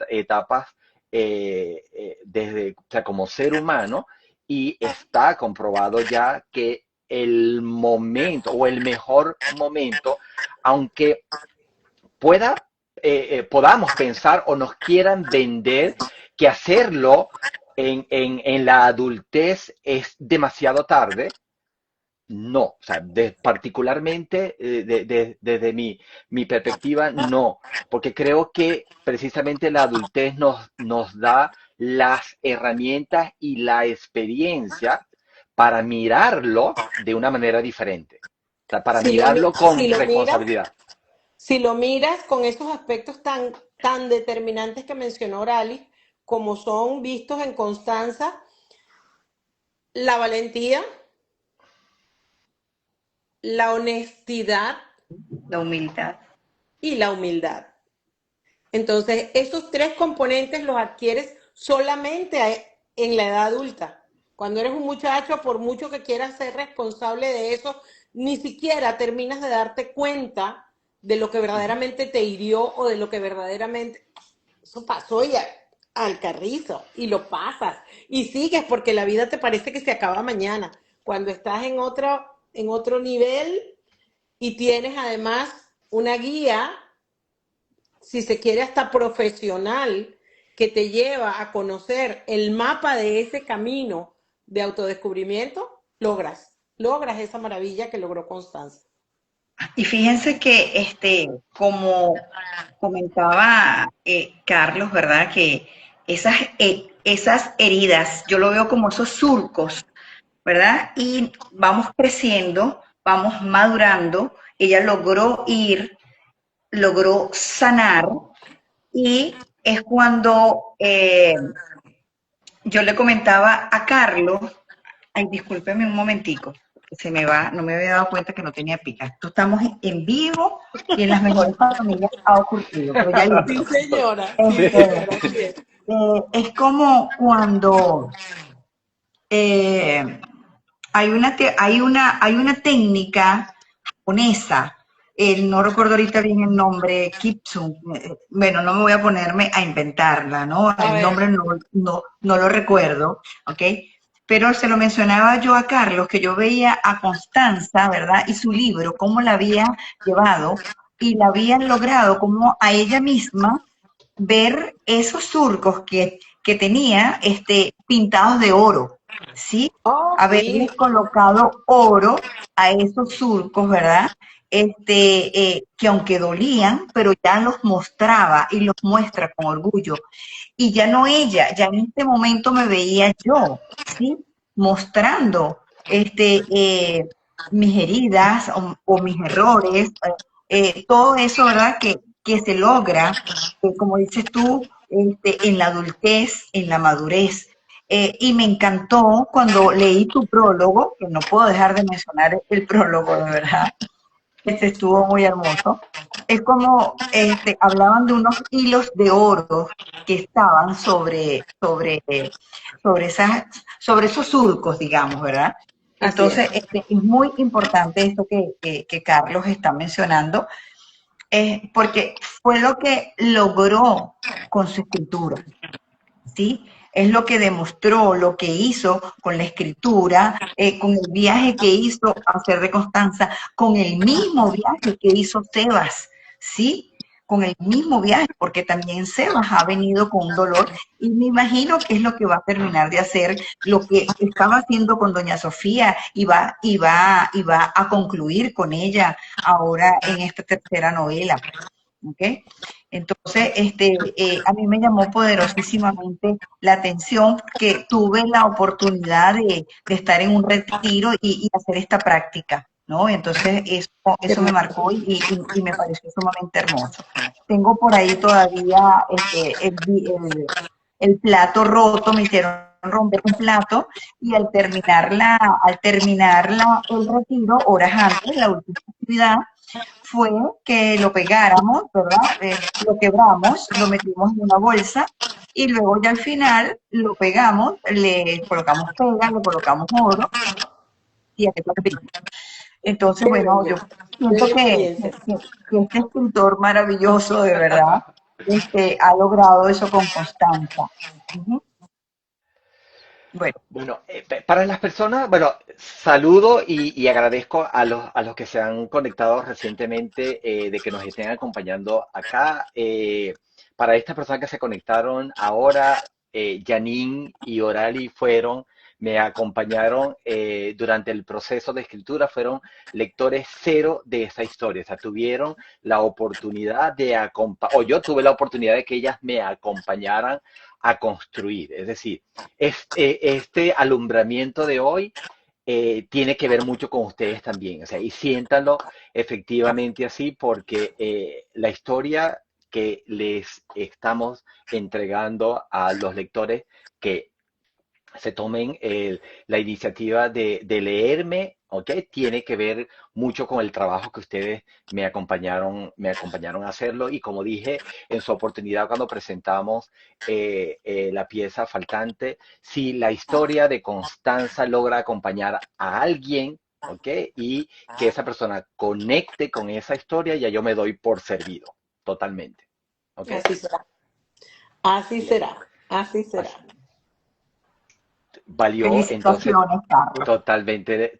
S4: etapas desde, o sea, como ser humano, y está comprobado ya que el momento o el mejor momento, aunque podamos pensar o nos quieran vender que hacerlo en la adultez es demasiado tarde, no, o sea, particularmente desde mi perspectiva, no, porque creo que precisamente la adultez nos da las herramientas y la experiencia para mirarlo de una manera diferente, o sea, para mirarlo
S2: Si
S4: con
S2: lo miras,
S4: responsabilidad.
S2: si lo miras con esos aspectos tan determinantes que mencionó Oralis, como son vistos en Constanza, la valentía, la honestidad
S3: La humildad.
S2: y la humildad. Entonces, esos tres componentes los adquieres solamente en la edad adulta. Cuando eres un muchacho, por mucho que quieras ser responsable de eso, ni siquiera terminas de darte cuenta de lo que
S4: Ujú.
S2: verdaderamente te hirió o de lo que verdaderamente eso pasó ya al carrizo y lo pasas y sigues porque la vida te parece que se acaba mañana. Cuando estás en otro nivel y tienes además una guía, si se quiere hasta profesional, que te lleva a conocer el mapa de ese camino de autodescubrimiento, logras esa maravilla que logró Constanza.
S3: Y fíjense que, como comentaba Carlos, ¿verdad? Que esas heridas, yo lo veo como esos surcos, ¿verdad? Y vamos creciendo, vamos madurando. Ella logró sanar y es cuando yo le comentaba a Carlos, ay, discúlpeme un momentico, que se me va, no me había dado cuenta que no tenía pica. Esto estamos en vivo y en las mejores familias ha ocurrido, pero ya
S2: Sí,
S3: listo.
S2: señora, sí,
S4: Sí.
S2: señora, así es.
S3: Es como cuando eh, hay una técnica japonesa, no recuerdo ahorita bien el nombre, Kipsum, bueno, no me voy a ponerme a inventarla, ¿no?
S2: A
S3: El
S2: ver,
S3: nombre no lo recuerdo, ¿ok? Pero se lo mencionaba yo a Carlos, que yo veía a Constanza, ¿verdad? Y su libro, cómo la había llevado y la había logrado, como a ella misma ver esos surcos que tenía pintados de oro, ¿sí?
S2: oh,
S3: Haberle
S2: sí,
S3: colocado oro a esos surcos, ¿verdad? Que aunque dolían, pero ya los mostraba y los muestra con orgullo. Y ya no ella, ya en este momento me veía yo, ¿sí? Mostrando mis heridas o mis errores, todo eso, ¿verdad? Que se logra, como dices tú, en la adultez, en la madurez. Y me encantó cuando leí tu prólogo, que no puedo dejar de mencionar el prólogo, de verdad, estuvo muy hermoso. Es como hablaban de unos hilos de oro que estaban sobre esos surcos, digamos, ¿verdad?
S2: así es.
S3: Entonces, es muy importante esto que Carlos está mencionando, porque fue lo que logró con su escritura. ¿Sí? Es lo que demostró, lo que hizo con la escritura, con el viaje que hizo a hacer de Constanza, con el mismo viaje que hizo Sebas, ¿sí? Con el mismo viaje, porque también Sebas ha venido con un dolor y me imagino que es lo que va a terminar de hacer, lo que estaba haciendo con Doña Sofía y va a concluir con ella ahora en esta tercera novela. ¿Ok? Entonces, a mí me llamó poderosísimamente la atención que tuve la oportunidad de estar en un retiro y hacer esta práctica, ¿no? Entonces, eso me marcó y me pareció sumamente hermoso. Tengo por ahí todavía el plato roto, me hicieron romper un plato y al terminar el retiro, horas antes, la última actividad, fue que lo pegáramos, ¿verdad? Lo quebramos, lo metimos en una bolsa y luego ya al final lo pegamos, le colocamos pega, le colocamos oro y aquí está el brillo. Entonces,
S2: Qué
S3: bueno,
S2: bello,
S3: yo siento
S2: bella experiencia.
S3: que este escritor maravilloso, de verdad, ha logrado eso con constancia. Ujú. Bueno,
S4: Bueno, para las personas, bueno, saludo y agradezco a los que se han conectado recientemente de que nos estén acompañando acá. Para estas personas que se conectaron ahora, Janine y Orali fueron me acompañaron durante el proceso de escritura, fueron lectores cero de esa historia. O sea, tuvieron la oportunidad de acompañar, o yo tuve la oportunidad de que ellas me acompañaran a construir. Es decir, este alumbramiento de hoy tiene que ver mucho con ustedes también. O sea, y siéntanlo efectivamente así, porque la historia que les estamos entregando a los lectores que se tomen la iniciativa de leerme, ¿ok? Tiene que ver mucho con el trabajo que ustedes me acompañaron a hacerlo. Y como dije en su oportunidad cuando presentamos la pieza faltante, si la historia de Constanza logra acompañar a alguien, ¿ok? Y que esa persona conecte con esa historia, ya yo me doy por servido, totalmente, ¿ok?
S2: Así será. Así
S4: Bien,
S2: será. Así será.
S4: así. Valió entonces
S3: Felicitaciones, Carlos.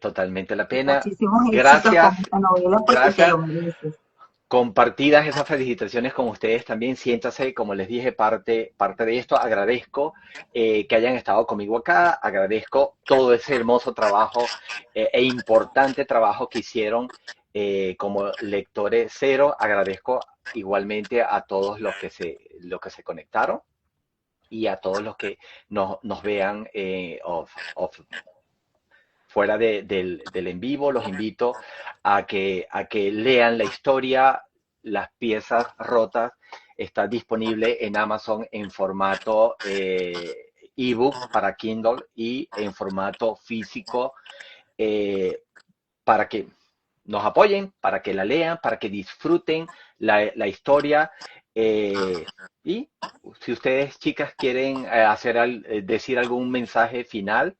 S4: totalmente la
S3: Y
S4: pena.
S3: muchísimos éxitos
S4: Gracias,
S3: con esta novela porque te
S4: gracias.
S3: lo mereces.
S4: Compartidas esas felicitaciones con ustedes también. Siéntase, como les dije, parte de esto. Agradezco que hayan estado conmigo acá. Agradezco todo ese hermoso trabajo e importante trabajo que hicieron como lectores cero. Agradezco igualmente a todos los que se conectaron y a todos los que nos vean fuera del en vivo. Los invito a que lean la historia, Las piezas rotas. Está disponible en Amazon en formato ebook para Kindle y en formato físico para que nos apoyen, para que la lean, para que disfruten la historia. Y si ustedes, chicas, quieren decir algún mensaje final.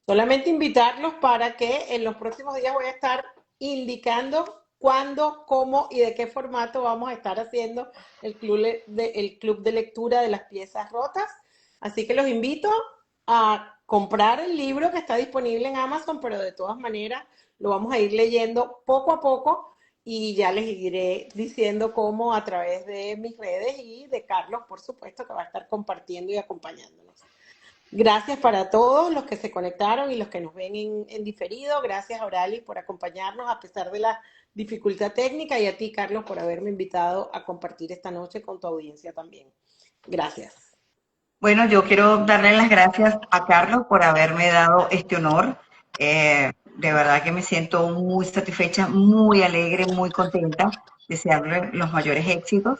S2: Solamente invitarlos para que en los próximos días voy a estar indicando cuándo, cómo y de qué formato vamos a estar haciendo el club de lectura de las piezas rotas. Así que los invito a comprar el libro que está disponible en Amazon, pero de todas maneras lo vamos a ir leyendo poco a poco y ya les iré diciendo cómo a través de mis redes y de Carlos, por supuesto, que va a estar compartiendo y acompañándonos. Gracias para todos los que se conectaron y los que nos ven en diferido. Gracias a Oralis por acompañarnos a pesar de la dificultad técnica y a ti, Carlos, por haberme invitado a compartir esta noche con tu audiencia también. Gracias.
S3: Bueno, yo quiero darle las gracias a Carlos por haberme dado este honor. De verdad que me siento muy satisfecha, muy alegre, muy contenta. Desearle los mayores éxitos.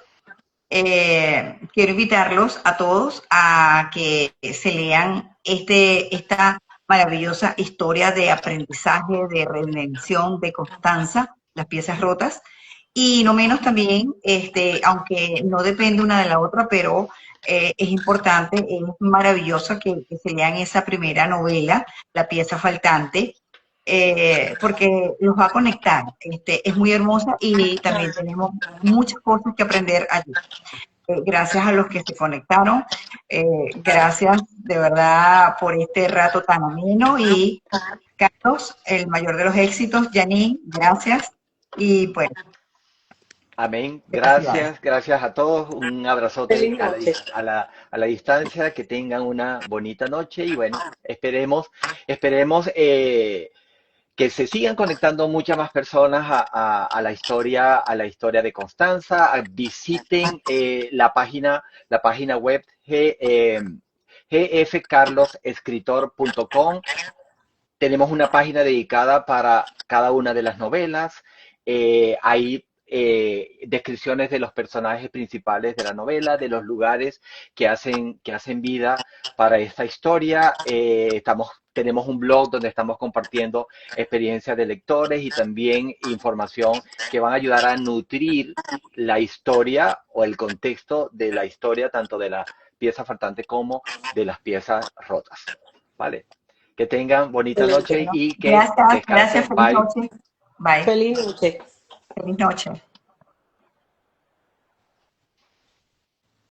S3: Quiero invitarlos a todos a que se lean esta maravillosa historia de aprendizaje, de redención, de Constanza, Las piezas rotas. Y no menos también, aunque no depende una de la otra, pero es importante, es maravilloso que se lean esa primera novela, La pieza faltante, porque los va a conectar. Es muy hermosa y también tenemos muchas cosas que aprender allí. Gracias a los que se conectaron, gracias de verdad por este rato tan ameno y Carlos, el mayor de los éxitos. Janine, gracias y pues
S4: Amén.
S3: felicidades.
S4: Gracias a todos. Un abrazote
S2: Feliz noche.
S4: a la distancia. Que tengan una bonita noche y bueno, esperemos que se sigan conectando muchas más personas a la historia de Constanza. Visiten la página web gfcarlosescritor.com. Tenemos una página dedicada para cada una de las novelas. Hay descripciones de los personajes principales de la novela, de los lugares que hacen vida para esta historia. Tenemos un blog donde estamos compartiendo experiencias de lectores y también información que van a ayudar a nutrir la historia o el contexto de la historia, tanto de la pieza faltante como de las piezas rotas. ¿Vale? Que tengan bonita noche y que
S3: Gracias,
S4: descansen.
S3: feliz
S4: Bye.
S3: noche. Bye.
S2: Feliz noche.
S3: Feliz noche.